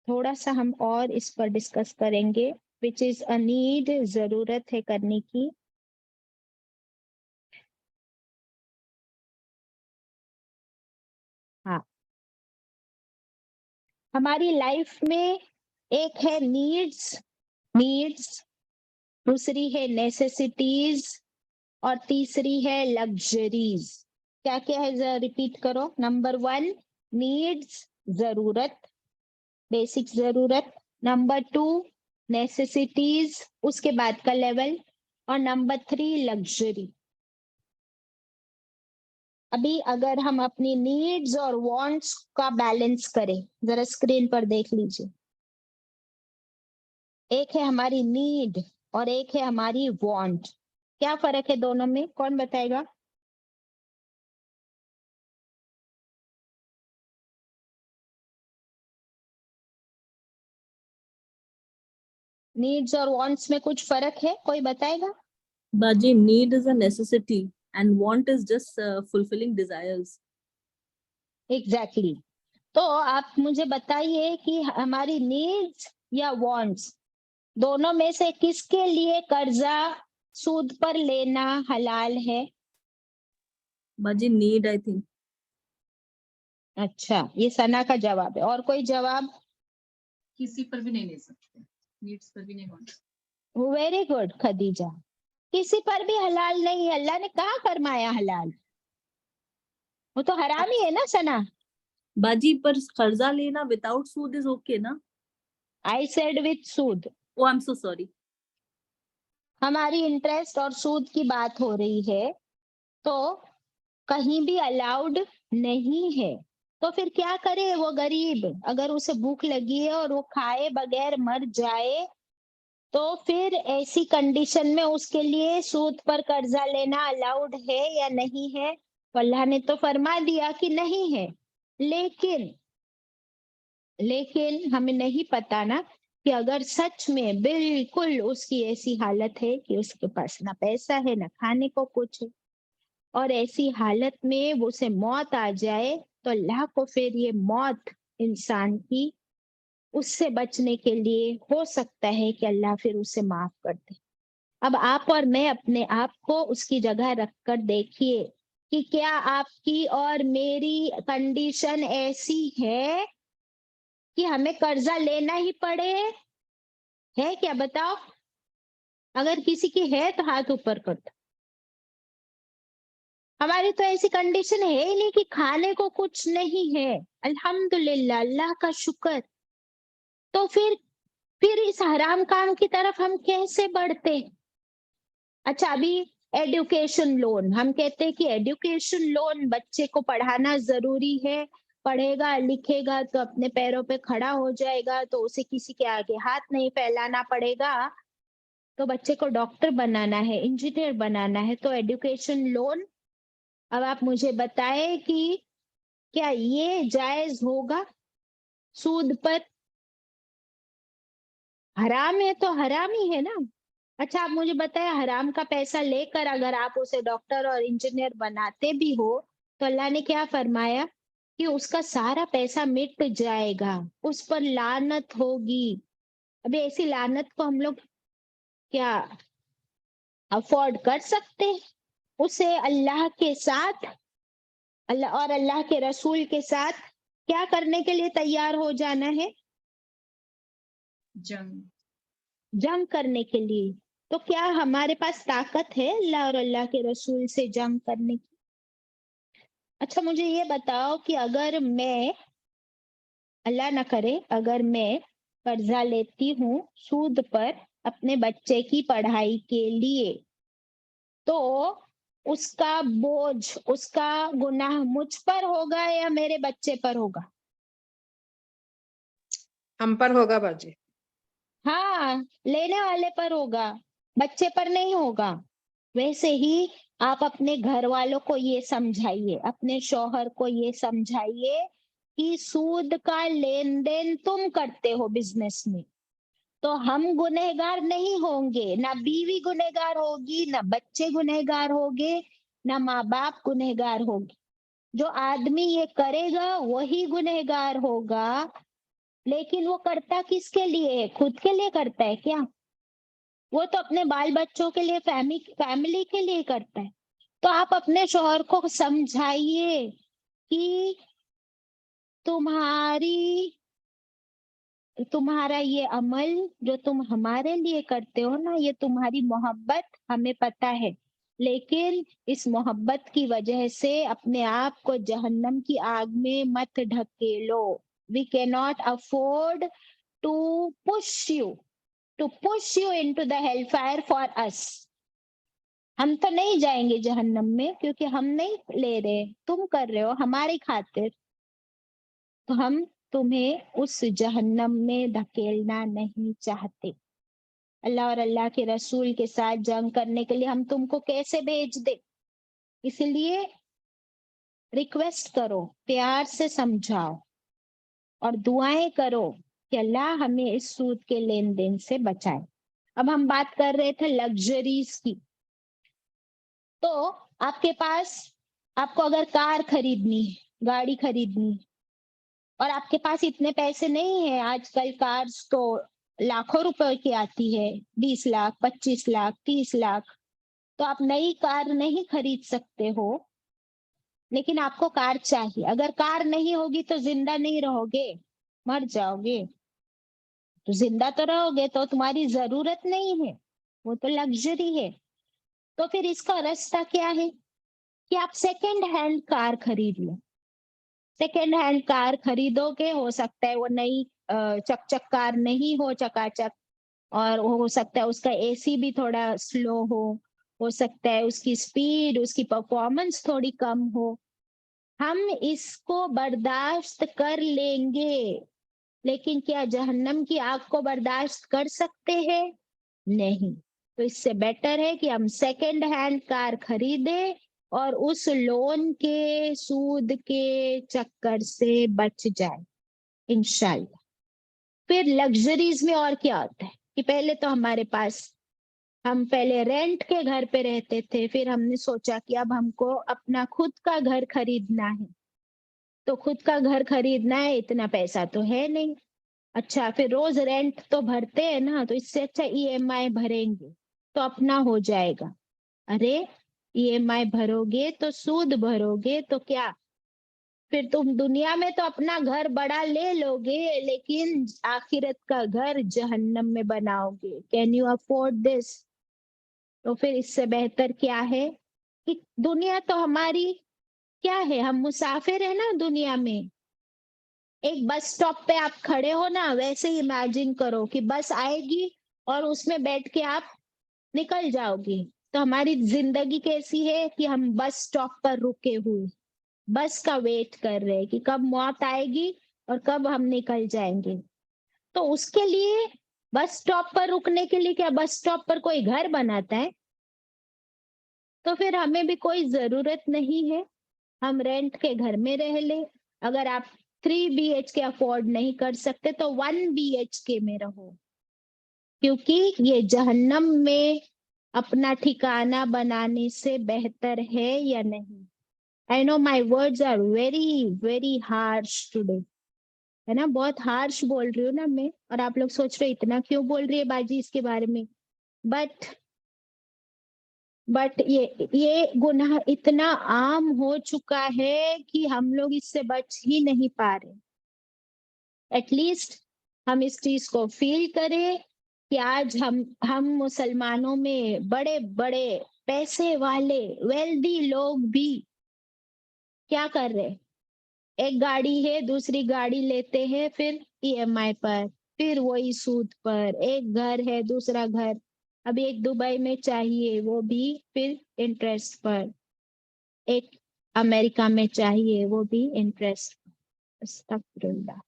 थोड़ा सा हम और इस पर डिस्कस करेंगे, विच इज अ नीड, जरूरत है करने की। हाँ, हमारी लाइफ में एक है नीड्स, नीड्स, दूसरी है नेसेसिटीज, और तीसरी है लग्जरीज। क्या क्या है, जरा रिपीट करो। नंबर 1 नीड्स, जरूरत, बेसिक जरूरत। नंबर 2 नेसेसिटीज, उसके बाद का लेवल, और नंबर 3 लग्जरी। अभी अगर हम अपनी नीड्स और वांट्स का बैलेंस करें, जरा स्क्रीन पर देख लीजिए। एक है हमारी नीड और एक है हमारी वांट। क्या फर्क है दोनों में, कौन बताएगा? नीड्स और वांट्स में कुछ फर्क है, कोई बताएगा? Baji, need is a necessity and want is just fulfilling desires. Exactly तो आप मुझे बताइए कि हमारी नीड्स या वांट्स दोनों में से किसके लिए कर्जा सूद पर लेना हलाल है? Baji, need, I think. अच्छा, ये सना का जवाब है। और कोई जवाब? किसी पर भी नहीं ले सकते, नीड्स पर भी नहीं want। वेरी गुड खदीजा, किसी पर भी हलाल नहीं है। अल्लाह ने कहाँ फरमाया हलाल? वो तो हराम ही है ना सना। Baji, पर कर्जा लेना without सूद is okay ना? I said with Sood. Oh, I'm so sorry. हमारी इंटरेस्ट और सूद की बात हो रही है, तो कहीं भी अलाउड नहीं है। तो फिर क्या करे वो गरीब? अगर उसे भूख लगी है और वो खाए बगैर मर जाए, तो फिर ऐसी कंडीशन में उसके लिए सूद पर कर्जा लेना अलाउड है या नहीं है? तो अल्लाह ने तो फरमा दिया कि नहीं है। लेकिन हमें नहीं पता ना कि अगर सच में बिल्कुल उसकी ऐसी हालत है कि उसके पास ना पैसा है ना खाने को कुछ है, और ऐसी हालत में वो उसे मौत आ जाए, तो अल्लाह को फिर ये मौत इंसान की उससे बचने के लिए हो सकता है कि अल्लाह फिर उसे माफ कर दे। अब आप और मैं अपने आप को उसकी जगह रखकर देखिए कि क्या आपकी और मेरी कंडीशन ऐसी है कि हमें कर्जा लेना ही पड़े? है क्या, बताओ? अगर किसी की है तो हाथ ऊपर कर दो। हमारी तो ऐसी कंडीशन है ही नहीं कि खाने को कुछ नहीं है। अल्हम्दुलिल्लाह, अल्लाह का शुक्र। तो फिर इस हराम काम की तरफ हम कैसे बढ़ते? अच्छा, अभी एजुकेशन लोन, हम कहते हैं कि एजुकेशन लोन बच्चे को पढ़ाना जरूरी है, पढ़ेगा लिखेगा तो अपने पैरों पे खड़ा हो जाएगा, तो उसे किसी के आगे हाथ नहीं फैलाना पड़ेगा। तो बच्चे को डॉक्टर बनाना है, इंजीनियर बनाना है, तो एजुकेशन लोन। अब आप मुझे बताएं कि क्या ये जायज होगा? सूद पर हराम है तो हराम ही है ना। अच्छा, आप मुझे बताएं, हराम का पैसा लेकर अगर आप उसे डॉक्टर और इंजीनियर बनाते भी हो, तो अल्लाह ने क्या फरमाया कि उसका सारा पैसा मिट जाएगा, उस पर लानत होगी। अभी ऐसी लानत को हम लोग क्या अफोर्ड कर सकते हैं? उसे अल्लाह के साथ, अल्लाह और अल्लाह के रसूल के साथ क्या करने के लिए तैयार हो जाना है? जंग करने के लिए। तो क्या हमारे पास ताकत है अल्लाह और अल्लाह के रसूल से जंग करने की? अच्छा, मुझे ये बताओ कि अगर मैं, अल्लाह ना करे, अगर मैं कर्जा लेती हूँ सूद पर अपने बच्चे की पढ़ाई के लिए, तो उसका बोझ, उसका गुनाह मुझ पर होगा या मेरे बच्चे पर होगा? हम पर होगा बाजी। हाँ, लेने वाले पर होगा, बच्चे पर नहीं होगा। वैसे ही आप अपने घर वालों को ये समझाइए, अपने शौहर को ये समझाइए कि सूद का लेन देन तुम करते हो बिजनेस में, तो हम गुनहगार नहीं होंगे, ना बीवी गुनहगार होगी, ना बच्चे गुनहगार होंगे, ना माँ बाप गुनहगार होगी। जो आदमी ये करेगा वही गुनहगार होगा। लेकिन वो करता किसके लिए है? खुद के लिए करता है क्या? वो तो अपने बाल बच्चों के लिए, फैमिली के लिए करता है। तो आप अपने शौहर को समझाइए कि तुम्हारा ये अमल जो तुम हमारे लिए करते हो ना, ये तुम्हारी मोहब्बत हमें पता है, लेकिन इस मोहब्बत की वजह से अपने आप को जहन्नम की आग में मत ढकेलो। We can not afford to push you into the hellfire for us. हम तो नहीं जाएंगे जहन्नम में क्योंकि हम नहीं ले रहे, तुम कर रहे हो हमारी खातिर, तो हम तुम्हें उस जहन्नम में धकेलना नहीं चाहते। अल्लाह और अल्लाह के रसूल के साथ जंग करने के लिए हम तुमको कैसे भेज दे? इसलिए रिक्वेस्ट करो, प्यार से समझाओ और दुआएं करो कि अल्लाह हमें इस सूद के लेन देन से बचाए। अब हम बात कर रहे थे लग्जरीज की। तो आपके पास, आपको अगर कार खरीदनी है, गाड़ी खरीदनी है, और आपके पास इतने पैसे नहीं है, आजकल कार्स तो लाखों रुपए की आती है, 20 लाख, 25 लाख, 30 लाख, तो आप नई कार नहीं खरीद सकते हो, लेकिन आपको कार चाहिए। अगर कार नहीं होगी तो जिंदा नहीं रहोगे, मर जाओगे। तो जिंदा तो रहोगे, तो तुम्हारी जरूरत नहीं है, वो तो लग्जरी है। तो फिर इसका रास्ता क्या है कि आप सेकेंड हैंड कार खरीद लो। सेकेंड हैंड कार खरीदोगे, हो सकता है वो नई चकचक कार नहीं हो, चकाचक, और हो सकता है उसका एसी भी थोड़ा स्लो हो सकता है उसकी स्पीड, उसकी परफॉर्मेंस थोड़ी कम हो। हम इसको बर्दाश्त कर लेंगे, लेकिन क्या जहन्नम की आग को बर्दाश्त कर सकते हैं? नहीं। तो इससे बेटर है कि हम सेकेंड हैंड कार खरीदें और उस लोन के सूद के चक्कर से बच जाए इंशाल्लाह। फिर लग्जरीज में और क्या होता है कि पहले तो हमारे पास, हम पहले रेंट के घर पे रहते थे, फिर हमने सोचा कि अब हमको अपना खुद का घर खरीदना है। तो खुद का घर खरीदना है, इतना पैसा तो है नहीं। अच्छा, फिर रोज रेंट तो भरते हैं ना, तो इससे अच्छा ईएमआई भरेंगे तो अपना हो जाएगा। अरे ईएमआई भरोगे तो सूद भरोगे तो क्या, फिर तुम दुनिया में तो अपना घर बड़ा ले लोगे, लेकिन आखिरत का घर जहन्नम में बनाओगे। Can you afford this? तो फिर इससे बेहतर क्या है कि दुनिया तो हमारी क्या है, हम मुसाफिर है ना दुनिया में। एक बस स्टॉप पे आप खड़े हो ना, वैसे ही इमेजिन करो कि बस आएगी और उसमें बैठ के आप निकल जाओगे। तो हमारी जिंदगी कैसी है कि हम बस स्टॉप पर रुके हुए, बस का वेट कर रहे हैं कि कब मौत आएगी और कब हम निकल जाएंगे। तो उसके लिए बस स्टॉप पर रुकने के लिए क्या बस स्टॉप पर कोई घर बनाता है? तो फिर हमें भी कोई जरूरत नहीं है, हम रेंट के घर में रह ले। अगर आप 3 BHK अफोर्ड नहीं कर सकते तो 1 BHK में रहो, क्योंकि ये जहन्नम में अपना ठिकाना बनाने से बेहतर है या नहीं। I know my words are very very harsh today, है ना, बहुत हार्श बोल रही हूँ ना मैं, और आप लोग सोच रहे हो इतना क्यों बोल रही है बाजी इसके बारे में। बट ये गुनाह इतना आम हो चुका है कि हम लोग इससे बच ही नहीं पा रहे। एटलीस्ट हम इस चीज को फील करें कि आज हम मुसलमानों में बड़े बड़े पैसे वाले वेल्दी लोग भी क्या कर रहे, एक गाड़ी है दूसरी गाड़ी लेते हैं, फिर ईएमआई पर, फिर वही सूद पर। एक घर है दूसरा घर, अभी एक दुबई में चाहिए वो भी फिर इंटरेस्ट पर, एक अमेरिका में चाहिए वो भी इंटरेस्ट पर। अस्तगफिरुल्लाह।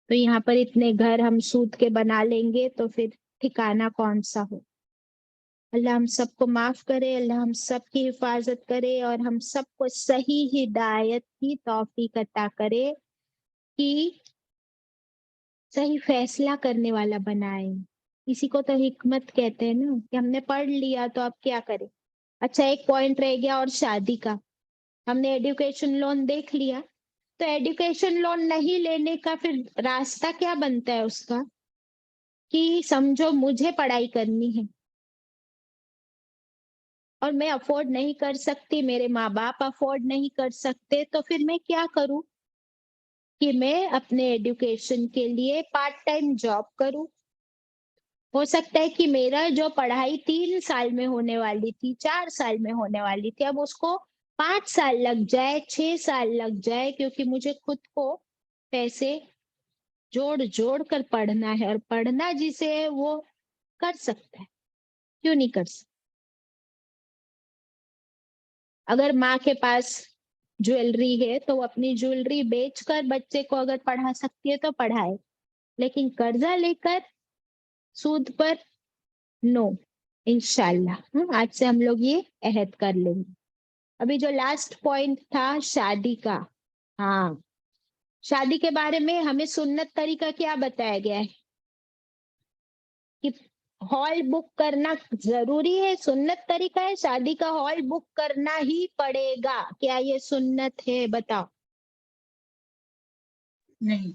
तो यहाँ पर इतने घर हम सूद के बना लेंगे तो फिर ठिकाना कौन सा हो। अल्लाह हम सबको माफ करे, अल्लाह हम सबकी हिफाजत करे और हम सबको सही हिदायत की तौफीक अता करे कि सही फैसला करने वाला बनाए। इसी को तो हिकमत कहते हैं ना, कि हमने पढ़ लिया तो अब क्या करें। अच्छा, एक पॉइंट रह गया और शादी का। हमने एजुकेशन लोन देख लिया, तो एजुकेशन लोन नहीं लेने का फिर रास्ता क्या बनता है उसका, कि समझो मुझे पढ़ाई करनी है और मैं अफोर्ड नहीं कर सकती, मेरे माँ बाप अफोर्ड नहीं कर सकते, तो फिर मैं क्या करूं कि मैं अपने एजुकेशन के लिए पार्ट टाइम जॉब करूं। हो सकता है कि मेरा जो पढ़ाई 3 साल में होने वाली थी, 4 साल में होने वाली थी, अब उसको 5 साल लग जाए, 6 साल लग जाए, क्योंकि मुझे खुद को पैसे जोड़ जोड़ कर पढ़ना है, और पढ़ना जिसे है वो कर सकता है, क्यों नहीं कर सकता? अगर माँ के पास ज्वेलरी है तो वो अपनी ज्वेलरी बेचकर बच्चे को अगर पढ़ा सकती है तो पढ़ाए, लेकिन कर्जा लेकर सूद पर नो। इंशाल्लाह आज से हम लोग ये अहद कर लेंगे। अभी जो लास्ट पॉइंट था शादी का, हाँ, शादी के बारे में हमें सुन्नत तरीका क्या बताया गया है कि हॉल बुक करना जरूरी है, सुन्नत तरीका है, शादी का हॉल बुक करना ही पड़ेगा। क्या ये सुन्नत है? बताओ। नहीं।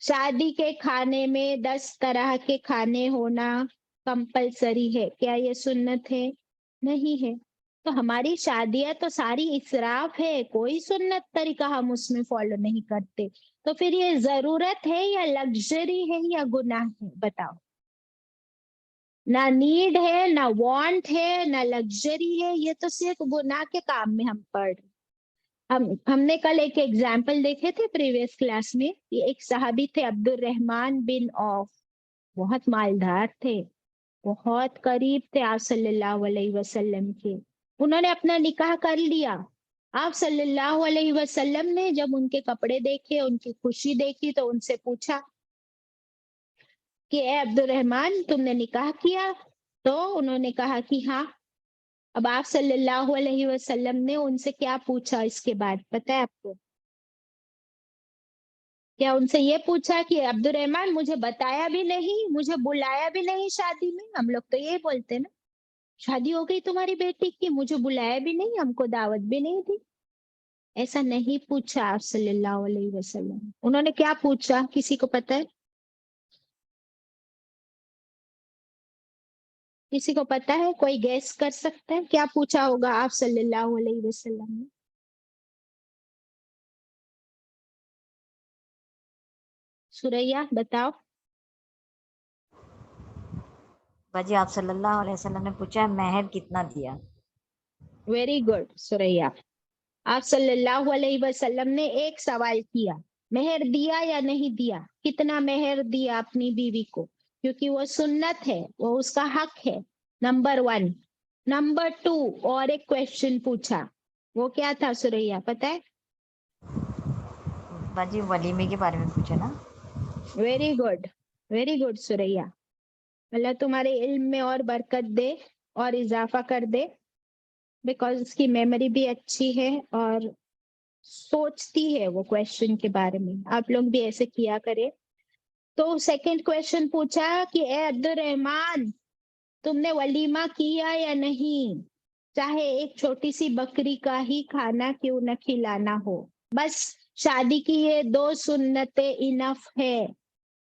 शादी के खाने में 10 तरह के खाने होना कंपलसरी है, क्या ये सुन्नत है? नहीं है। तो हमारी शादियां तो सारी इसराफ है, कोई सुन्नत तरीका हम उसमें फॉलो नहीं करते। तो फिर ये जरूरत है या लग्जरी है या गुनाह है? बताओ। ना नीड है, ना वांट है, ना लग्जरी है, ये तो सिर्फ गुनाह के काम में हम पढ़ रहे। हमने कल एक एग्जाम्पल देखे थे प्रीवियस क्लास में कि एक सहाबी थे अब्दुल रहमान बिन औफ, बहुत मालदार थे, बहुत करीब थे आप सल्लल्लाहु अलैहि वसल्लम के। उन्होंने अपना निकाह कर लिया। आप सल्लल्लाहु अलैहि वसल्लम ने जब उनके कपड़े देखे, उनकी खुशी देखी, तो उनसे पूछा कि ए अब्दुल रहमान, तुमने निकाह किया? तो उन्होंने कहा कि हाँ। अब आप सल्लल्लाहु अलैहि वसल्लम ने उनसे क्या पूछा इसके बाद, पता है आपको? क्या उनसे ये पूछा कि अब्दुल रहमान मुझे बताया भी नहीं, मुझे बुलाया भी नहीं शादी में? हम लोग तो ये बोलते ना, शादी हो गई तुम्हारी बेटी की, मुझे बुलाया भी नहीं, हमको दावत भी नहीं दी। ऐसा नहीं पूछा आप सल्लल्लाहु अलैहि वसल्लम। उन्होंने क्या पूछा, किसी को पता है? किसी को पता है? कोई गैस कर सकता है क्या पूछा होगा आप सल्लल्लाहु अलैहि वसल्लम ने? सुरैया बताओ। बाजी आप सल्लल्लाहु अलैहि वसल्लम ने पूछा महर कितना दिया। Very good Suraiya. आप सल्लल्लाहु अलैहि वसल्लम ने एक सवाल किया, मेहर दिया या नहीं दिया? कितना मेहर दिया अपनी बीवी को? क्योंकि वो सुन्नत है, वो उसका हक है, नंबर 1। नंबर 2, और एक क्वेश्चन पूछा, वो क्या था सुरैया, पता है? बाजी वलीमे के बारे में पूछा ना। Very good Suraiya. अल्लाह तुम्हारे इल्म में और बरकत दे और इजाफा कर दे, बिकॉज उसकी मेमोरी भी अच्छी है और सोचती है वो क्वेश्चन के बारे में। आप लोग भी ऐसे किया करें। तो सेकंड क्वेश्चन पूछा कि ए अब्दुल रहमान, तुमने वलीमा किया या नहीं? चाहे एक छोटी सी बकरी का ही खाना क्यों न खिलाना हो, बस शादी की ये 2 सुन्नतें इनफ है।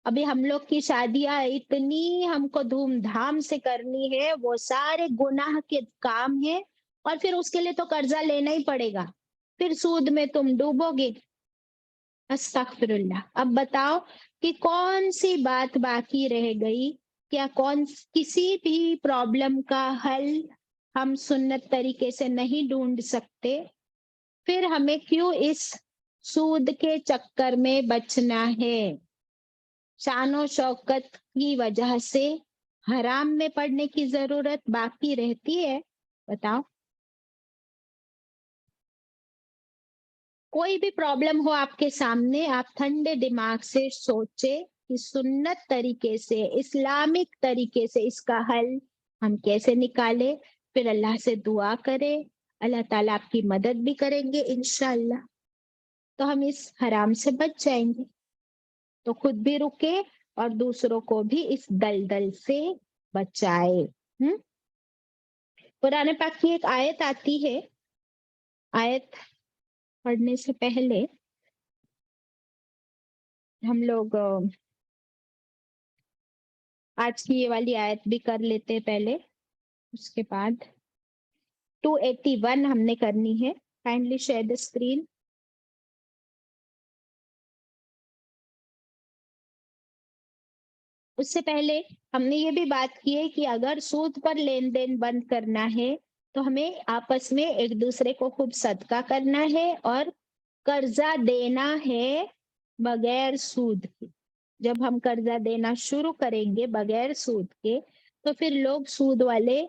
अभी हम लोग की शादियां इतनी हमको धूमधाम से करनी है, वो सारे गुनाह के काम है, और फिर उसके लिए तो कर्जा लेना ही पड़ेगा, फिर सूद में तुम डूबोगे। अस्तगफिरुल्लाह। अब बताओ कि कौन सी बात बाकी रह गई? क्या किसी भी प्रॉब्लम का हल हम सुन्नत तरीके से नहीं ढूंढ सकते? फिर हमें क्यों इस सूद के चक्कर में बचना है? शानो शौकत की वजह से हराम में पड़ने की जरूरत बाकी रहती है? बताओ। कोई भी प्रॉब्लम हो आपके सामने, आप ठंडे दिमाग से सोचे कि सुन्नत तरीके से, इस्लामिक तरीके से इसका हल हम कैसे निकाले, फिर अल्लाह से दुआ करें, अल्लाह ताला आपकी मदद भी करेंगे इंशाअल्लाह। तो हम इस हराम से बच जाएंगे, तो खुद भी रुके और दूसरों को भी इस दलदल से बचाए। कुरान पाक की एक आयत आती है, आयत पढ़ने से पहले हम लोग आज की ये वाली आयत भी कर लेते हैं पहले, उसके बाद 281 हमने करनी है। Kindly share the screen. उससे पहले हमने ये भी बात की है कि अगर सूद पर लेन देन बंद करना है तो हमें आपस में एक दूसरे को खूब सदका करना है और कर्जा देना है बगैर सूद के। जब हम कर्जा देना शुरू करेंगे बगैर सूद के, तो फिर लोग सूद वाले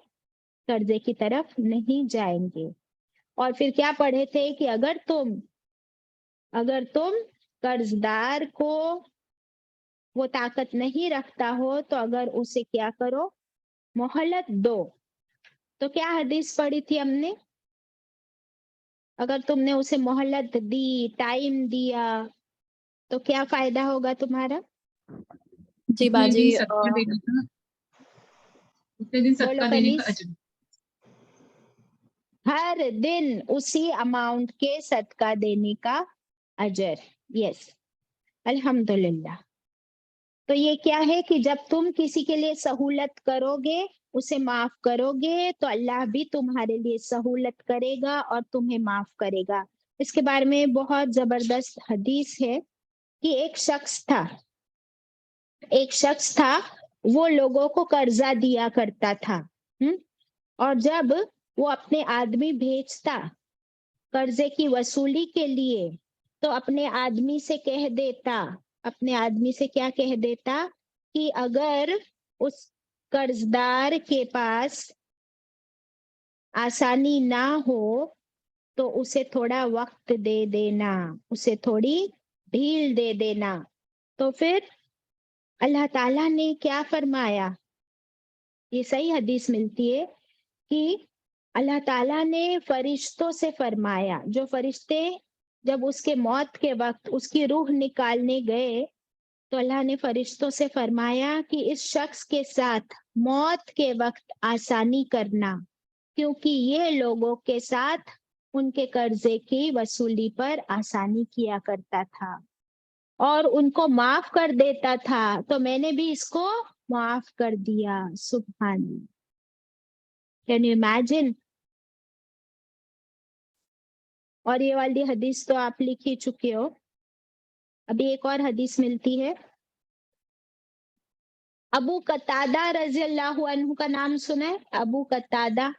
कर्जे की तरफ नहीं जाएंगे। और फिर क्या पढ़े थे कि अगर तुम कर्जदार को वो ताकत नहीं रखता हो तो अगर उसे क्या करो, मोहलत दो। तो क्या हदीस पढ़ी थी हमने? अगर तुमने उसे मोहलत दी, टाइम दिया, तो क्या फायदा होगा तुम्हारा? जी उतने बाजी दिन सदका देने का, उतने दिन बोलो सदका देने का कनीस। अजर। हर दिन उसी अमाउंट के सदका देने का अजर। यस, अल्हम्दुलिल्लाह। तो ये क्या है कि जब तुम किसी के लिए सहूलत करोगे, उसे माफ करोगे, तो अल्लाह भी तुम्हारे लिए सहूलत करेगा और तुम्हें माफ करेगा। इसके बारे में बहुत जबरदस्त हदीस है कि एक शख्स था, वो लोगों को कर्जा दिया करता था। और जब वो अपने आदमी भेजता कर्जे की वसूली के लिए, तो अपने आदमी से क्या कह देता कि अगर उस कर्जदार के पास आसानी ना हो तो उसे थोड़ा वक्त दे देना, उसे थोड़ी ढील दे देना। तो फिर अल्लाह ताला ने क्या फरमाया, ये सही हदीस मिलती है कि अल्लाह ताला ने फरिश्तों से फरमाया, जो फरिश्ते जब उसके मौत के वक्त उसकी रूह निकालने गए, तो अल्लाह ने फरिश्तों से फरमाया कि इस शख्स के साथ मौत के वक्त आसानी करना, क्योंकि ये लोगों के साथ उनके कर्जे की वसूली पर आसानी किया करता था और उनको माफ कर देता था, तो मैंने भी इसको माफ कर दिया। सुभान अल्लाह। Can you imagine? और ये वाली हदीस तो आप लिख ही चुके हो। अभी एक और हदीस मिलती है, अबू कतादा रजी अल्लाह अन्हु का नाम सुना है? अबू कतादा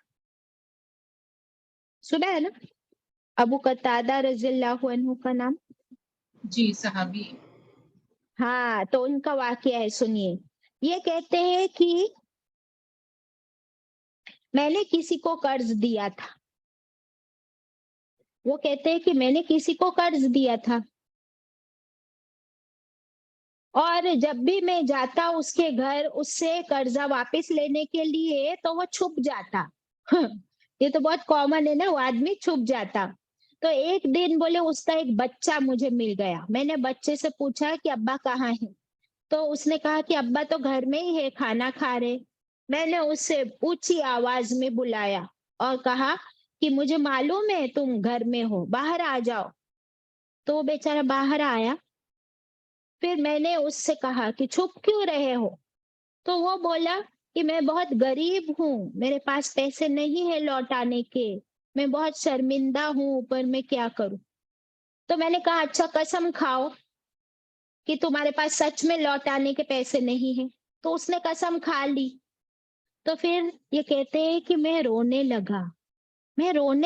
सुना है ना? अबू कतादा रजी अल्लाह अन्हु का नाम। जी सहाबी। हाँ, तो उनका वाकया है, सुनिए। ये कहते हैं कि मैंने किसी को कर्ज दिया था। वो कहते हैं कि मैंने किसी को कर्ज दिया था और जब भी मैं जाता उसके घर उससे कर्जा वापस लेने के लिए, तो वो छुप जाता। ये तो बहुत कॉमन है ना, वो आदमी छुप जाता। तो एक दिन बोले उसका एक बच्चा मुझे मिल गया। मैंने बच्चे से पूछा कि अब्बा कहाँ है? तो उसने कहा कि अब्बा तो घर में ही है, खाना खा रहे। मैंने उससे ऊंची आवाज में बुलाया और कहा कि मुझे मालूम है तुम घर में हो, बाहर आ जाओ। तो वो बेचारा बाहर आया। फिर मैंने उससे कहा कि छुप क्यों रहे हो? तो वो बोला कि मैं बहुत गरीब हूँ, मेरे पास पैसे नहीं है लौटाने के, मैं बहुत शर्मिंदा हूँ, पर मैं क्या करूं? तो मैंने कहा अच्छा कसम खाओ कि तुम्हारे पास सच में लौटाने के पैसे नहीं है। तो उसने कसम खा ली। तो फिर ये कहते हैं कि मैं रोने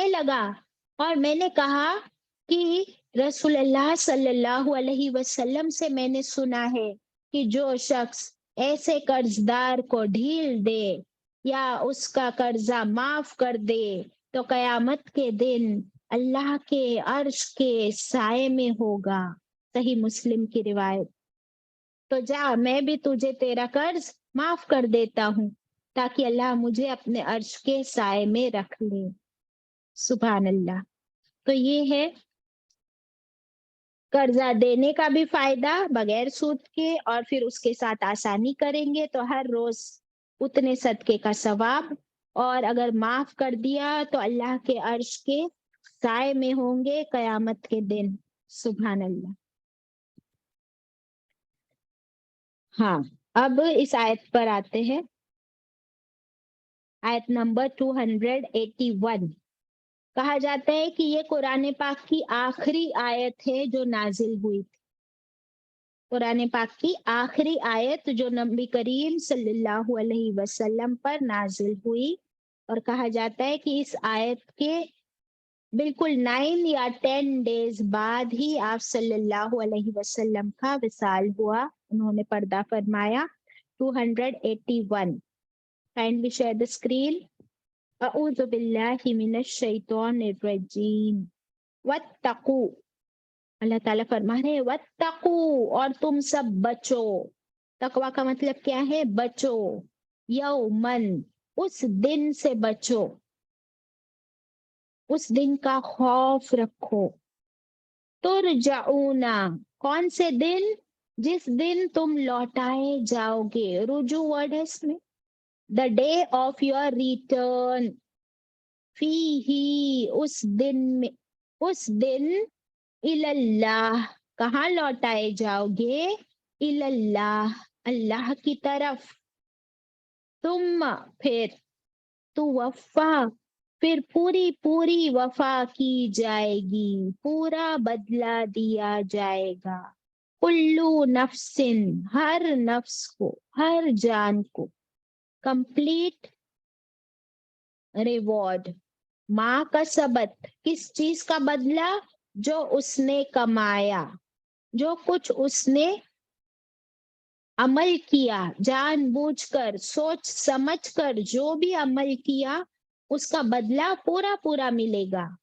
लगा और मैंने कहा कि रसूलुल्लाह सल्लल्लाहु अलैहि वसल्लम से मैंने सुना है कि जो शख्स ऐसे कर्जदार को ढील दे या उसका कर्जा माफ कर दे, तो कयामत के दिन अल्लाह के अर्श के साए में होगा। सही मुस्लिम की रिवायत। तो जा, मैं भी तुझे तेरा कर्ज माफ कर देता हूँ ताकि अल्लाह मुझे अपने अर्श के साए में रख ले। सुभान अल्लाह। तो ये है कर्जा देने का भी फायदा बगैर सूद के, और फिर उसके साथ आसानी करेंगे तो हर रोज उतने सदके का सवाब, और अगर माफ कर दिया तो अल्लाह के अर्श के साए में होंगे कयामत के दिन। सुभान अल्लाह। हाँ, अब इस आयत पर आते हैं। आयत नंबर 281। कहा जाता है कि ये कुरान पाक की आखिरी आयत है जो नाजिल हुई थी। कुरान पाक की आखिरी आयत जो नबी करीम सल्लल्लाहु अलैहि वसल्लम पर नाजिल हुई, और कहा जाता है कि इस आयत के बिल्कुल 9 या 10 डेज बाद ही आप सल्लल्लाहु अलैहि वसल्लम का विसाल हुआ, उन्होंने पर्दा फरमाया। 281. Kindly share the screen. अऊज़ु बिल्लाहि मिनश शैतानिर रजीम। वत्तकू, अल्लाह ताला फरमा रहे हैं वत्तकू, और तुम सब बचो। तकवा का मतलब क्या है? बचो। यौमन, उस दिन से बचो, उस दिन का खौफ रखो। तुरजाऊना, कौन से दिन? जिस दिन तुम लौटाए जाओगे। रुजू वर्ड है इसमें। The day of your return. फी ही, उस दिन में, उस दिन। इलल्लाह, कहाँ लौटाए जाओगे? इलल्लाह, अल्लाह की तरफ। तुम, फिर। तू वफा, फिर पूरी पूरी वफा की जाएगी, पूरा बदला दिया जाएगा। कुल्लू नफ्सिन, हर नफ्स को, हर जान को। Complete reward. माँ का सबत, किस चीज का बदला? जो उसने कमाया, जो कुछ उसने अमल किया, जानबूझकर, सोच समझकर जो भी अमल किया, उसका बदला पूरा पूरा मिलेगा।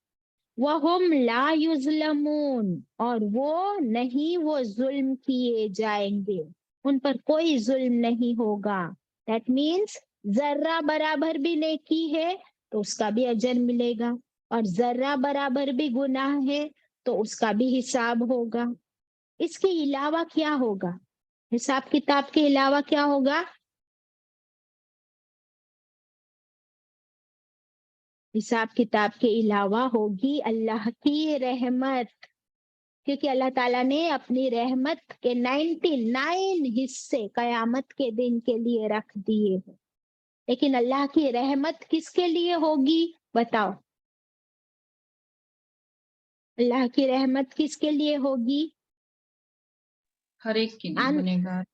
वहुम ला युज़लमून, और वो नहीं, वो जुल्म किए जाएंगे, उन पर कोई जुल्म नहीं होगा। दैट मीन्स जर्रा बराबर भी नेकी है तो उसका भी अजर मिलेगा, और जर्रा बराबर भी गुनाह है तो उसका भी हिसाब होगा। इसके अलावा क्या होगा? हिसाब किताब के अलावा क्या होगा? हिसाब किताब के अलावा होगी अल्लाह की रहमत, क्योंकि अल्लाह ताला ने अपनी रहमत के 99 हिस्से कयामत के दिन के लिए रख दिए हैं। लेकिन अल्लाह की रहमत किसके लिए होगी? बताओ, अल्लाह की रहमत किसके लिए होगी? हर एक के लिए, आन- गुनहगार।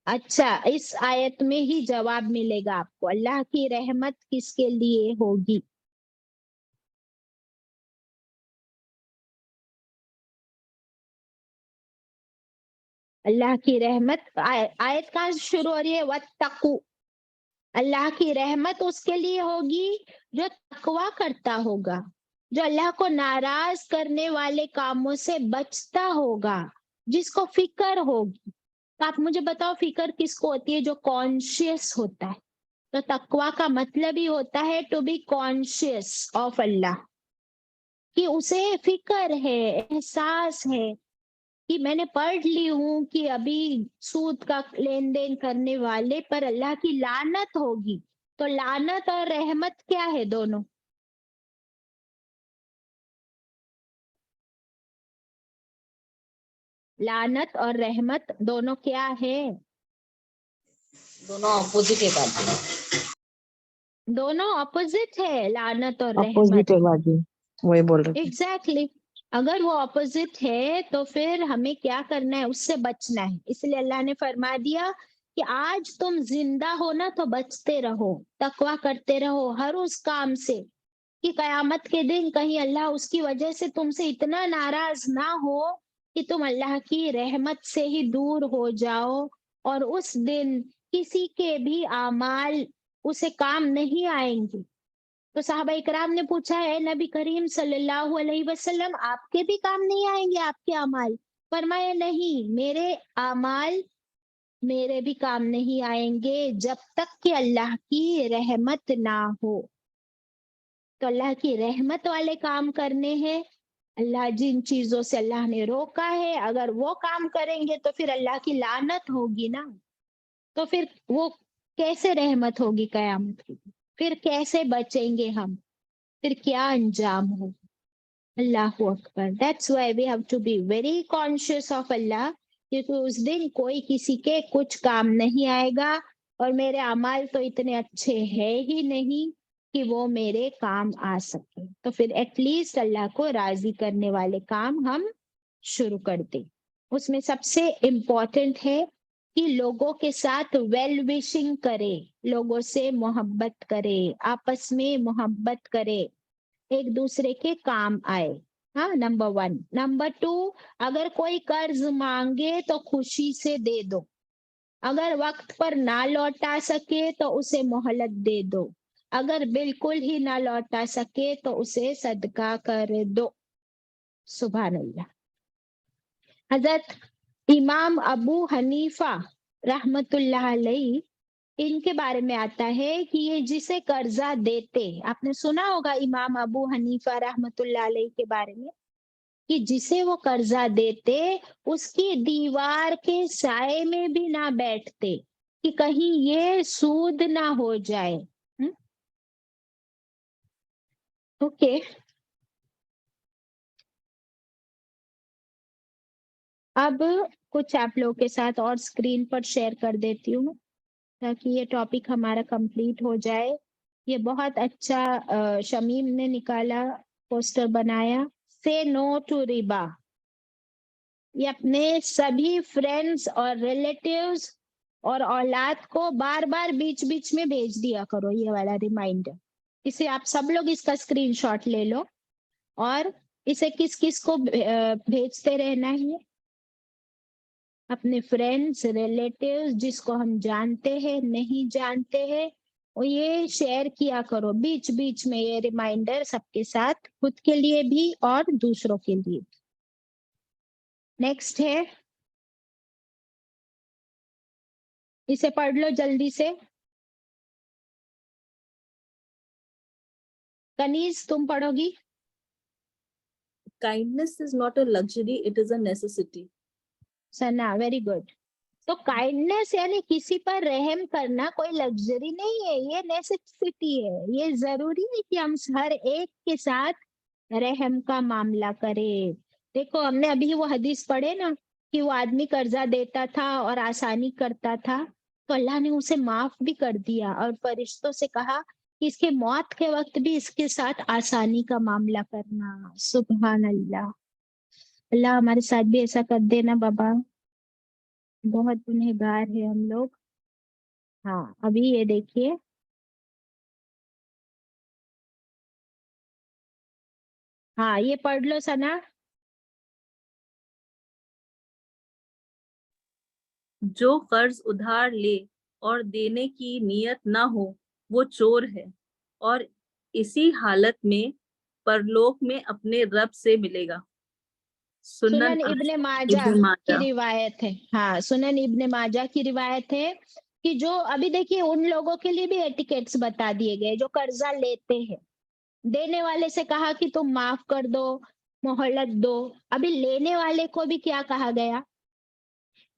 अच्छा, इस आयत में ही जवाब मिलेगा आपको। अल्लाह की रहमत किसके लिए होगी? अल्लाह की रहमत, आयत कहाँ से शुरू हो रही है? वत्तकू, अल्लाह की रहमत उसके लिए होगी जो तकवा करता होगा, जो अल्लाह को नाराज करने वाले कामों से बचता होगा, जिसको फिक्र होगी। तो आप मुझे बताओ, फिक्र किसको होती है? जो कॉन्शियस होता है। तो तकवा का मतलब ही होता है टू बी कॉन्शियस ऑफ अल्लाह, कि उसे फिक्र है, एहसास है कि मैंने पढ़ ली हूं कि अभी सूद का लेन देन करने वाले पर अल्लाह की लानत होगी। तो लानत और रहमत क्या है? दोनों। लानत और रहमत दोनों क्या है? दोनों ऑपोजिट है बाजी। दोनों ऑपोजिट है, लानत और रहमत। अपोजिट है बाजी, वही बोल रहे थे। एग्जैक्टली अगर वो ऑपोजिट है तो फिर हमें क्या करना है? उससे बचना है। इसलिए अल्लाह ने फरमा दिया कि आज तुम जिंदा हो ना, तो बचते रहो, तकवा करते रहो हर उस काम से, कि कयामत के दिन कहीं अल्लाह उसकी वजह से तुमसे इतना नाराज ना हो कि तुम अल्लाह की रहमत से ही दूर हो जाओ, और उस दिन किसी के भी आमाल उसे काम नहीं आएंगे। तो साहबा इकराम ने पूछा, है नबी करीम सल्लल्लाहु अलैहि वसल्लम, आपके भी काम नहीं आएंगे आपके अमाल? फरमाया, नहीं, मेरे अमाल मेरे भी काम नहीं आएंगे जब तक कि अल्लाह की रहमत ना हो। तो अल्लाह की रहमत वाले काम करने हैं। अल्लाह जिन चीजों से अल्लाह ने रोका है, अगर वो काम करेंगे तो फिर अल्लाह की लानत होगी ना। तो फिर वो कैसे रहमत होगी कयामत की? फिर कैसे बचेंगे हम? फिर क्या अंजाम होगा? अल्लाहु अकबर। That's why we have to be very conscious of अल्लाह, क्योंकि उस दिन कोई किसी के कुछ काम नहीं आएगा, और मेरे अमाल तो इतने अच्छे हैं ही नहीं कि वो मेरे काम आ सके। तो फिर एटलीस्ट अल्लाह को राजी करने वाले काम हम शुरू कर दें। उसमें सबसे इम्पोर्टेंट है कि लोगों के साथ वेल विशिंग करे, लोगों से मोहब्बत करे, आपस में मोहब्बत करे, एक दूसरे के काम आए। हाँ, नंबर 1। नंबर 2, अगर कोई कर्ज मांगे तो खुशी से दे दो, अगर वक्त पर ना लौटा सके तो उसे मोहलत दे दो, अगर बिल्कुल ही ना लौटा सके तो उसे सदका कर दो। सुभान अल्लाह। हजरत इमाम अबू हनीफा रहमतुल्लाह अलैह, इनके बारे में आता है कि ये जिसे कर्जा देते, आपने सुना होगा इमाम अबू हनीफा रहमतुल्लाह अलैह के बारे में, कि जिसे वो कर्जा देते उसकी दीवार के साए में भी ना बैठते कि कहीं ये सूद ना हो जाए। ओके, अब कुछ आप लोगों के साथ और स्क्रीन पर शेयर कर देती हूँ ताकि ये टॉपिक हमारा कंप्लीट हो जाए। ये बहुत अच्छा शमीम ने निकाला, पोस्टर बनाया, से नो टू रिबा। ये अपने सभी फ्रेंड्स और रिलेटिव्स और औलाद को बार बार बीच बीच में भेज दिया करो ये वाला रिमाइंडर। इसे आप सब लोग इसका स्क्रीनशॉट ले लो और इसे किस किस को भेजते रहना है, अपने फ्रेंड्स, रिलेटिव्स, जिसको हम जानते हैं, नहीं जानते हैं, और ये शेयर किया करो बीच बीच में ये रिमाइंडर सबके साथ, खुद के लिए भी और दूसरों के लिए। नेक्स्ट है, इसे पढ़ लो जल्दी से। कनीज तुम पढ़ोगी? Kindness is not a luxury, it is a necessity. Sana, very good. तो काइंडनेस यानी किसी पर रहम करना कोई लग्जरी नहीं है, ये नेसेसिटी है। ये जरूरी है कि हम हर एक के साथ रहम का मामला करें। देखो, हमने अभी वो हदीस पढ़े ना कि वो आदमी कर्जा देता था और आसानी करता था, तो अल्लाह ने उसे माफ भी कर दिया और फरिश्तों से कहा कि इसके मौत के वक्त भी इसके साथ आसानी का मामला करना। सुभान अल्लाह। अल्लाह हमारे साथ भी ऐसा कर देना बाबा, बहुत गुनहगार है हम लोग। हाँ, अभी ये देखिए, हाँ ये पढ़ लो सना। जो कर्ज उधार ले और देने की नियत ना हो वो चोर है और इसी हालत में परलोक में अपने रब से मिलेगा। सुनन इब्ने माजा इब्ने की माजा। रिवायत है। हाँ, सुनन इब्ने माजा की रिवायत है कि जो अभी देखिए उन लोगों के लिए भी एटिकेट्स बता दिए गए जो कर्जा लेते हैं। देने वाले से कहा कि तुम माफ कर दो, मोहलत दो। अभी लेने वाले को भी क्या कहा गया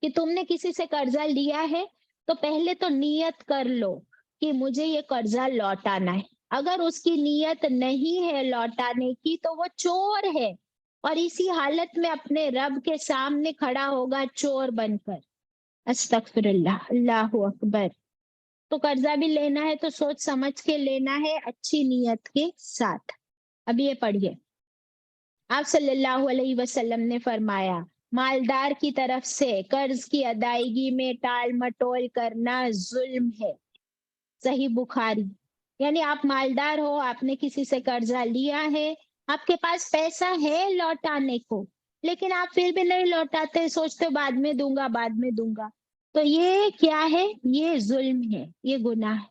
कि तुमने किसी से कर्जा लिया है तो पहले तो नियत कर लो कि मुझे ये कर्जा लौटाना है। अगर उसकी नियत नहीं है लौटाने की तो वो चोर है और इसी हालत में अपने रब के सामने खड़ा होगा चोर बनकर। अस्तगफिरुल्लाह, अल्लाहु अकबर। तो कर्जा भी लेना है तो सोच समझ के लेना है, अच्छी नियत के साथ। अब ये पढ़िए, आप सल्लल्लाहु अलैहि वसल्लम ने फरमाया, मालदार की तरफ से कर्ज की अदायगी में टाल मटोल करना जुल्म है। सही बुखारी। यानी आप मालदार हो, आपने किसी से कर्जा लिया है, आपके पास पैसा है लौटाने को, लेकिन आप फिर भी नहीं लौटाते, सोचते बाद में दूंगा बाद में दूंगा, तो ये क्या है? ये जुल्म है, ये गुनाह है।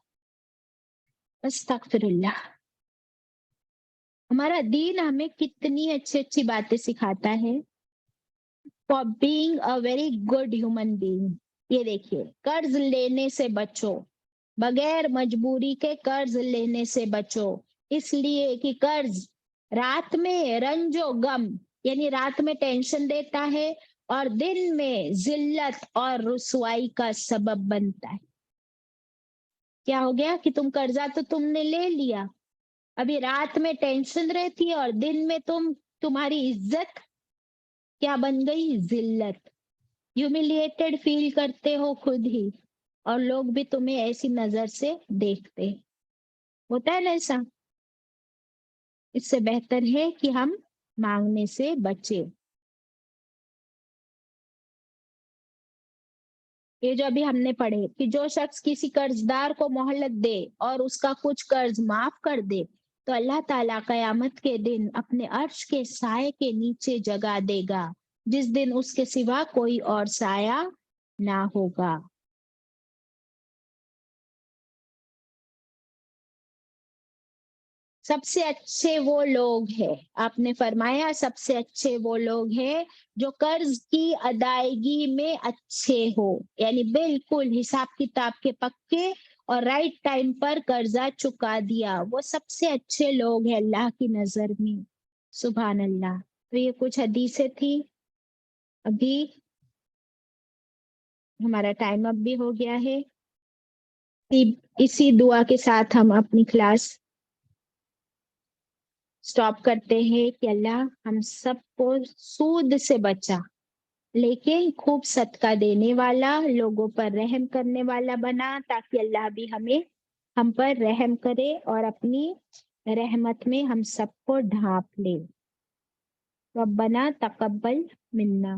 अस्तगफिरुल्लाह। हमारा दीन हमें कितनी अच्छी अच्छी बातें सिखाता है for being a very good human being. ये देखिए, कर्ज लेने से बचो, बगैर मजबूरी के कर्ज लेने से बचो, इसलिए कि कर्ज रात में रंजो गम यानी रात में टेंशन देता है और दिन में जिल्लत और रुसवाई का सबब बनता है। क्या हो गया कि तुम कर्जा तो तुमने ले लिया, अभी रात में टेंशन रहती है और दिन में तुम्हारी इज्जत क्या बन गई? जिल्लत। ह्यूमिलिएटेड फील करते हो खुद ही और लोग भी तुम्हें ऐसी नजर से देखते हैं। होता है ना ऐसा? इससे बेहतर है कि हम मांगने से बचे। ये जो अभी हमने पढ़े कि जो शख्स किसी कर्जदार को मोहलत दे और उसका कुछ कर्ज माफ कर दे तो अल्लाह ताला कयामत के दिन अपने अर्श के साए के नीचे जगा देगा, जिस दिन उसके सिवा कोई और साया ना होगा। सबसे अच्छे वो लोग हैं, आपने फरमाया सबसे अच्छे वो लोग हैं जो कर्ज की अदायगी में अच्छे हो, यानी बिल्कुल हिसाब किताब के पक्के और राइट टाइम पर कर्जा चुका दिया, वो सबसे अच्छे लोग हैं अल्लाह की नजर में। सुभान अल्लाह। तो ये कुछ हदीसें थी। अभी हमारा टाइम अप भी हो गया है। इसी दुआ के साथ हम अपनी क्लास स्टॉप करते हैं कि अल्लाह हम सबको सूद से बचा, लेकिन खूब सदका देने वाला, लोगों पर रहम करने वाला बना, ताकि अल्लाह भी हम पर रहम करे और अपनी रहमत में हम सबको ढांप ले। रब्बना तकब्बल मिन्ना।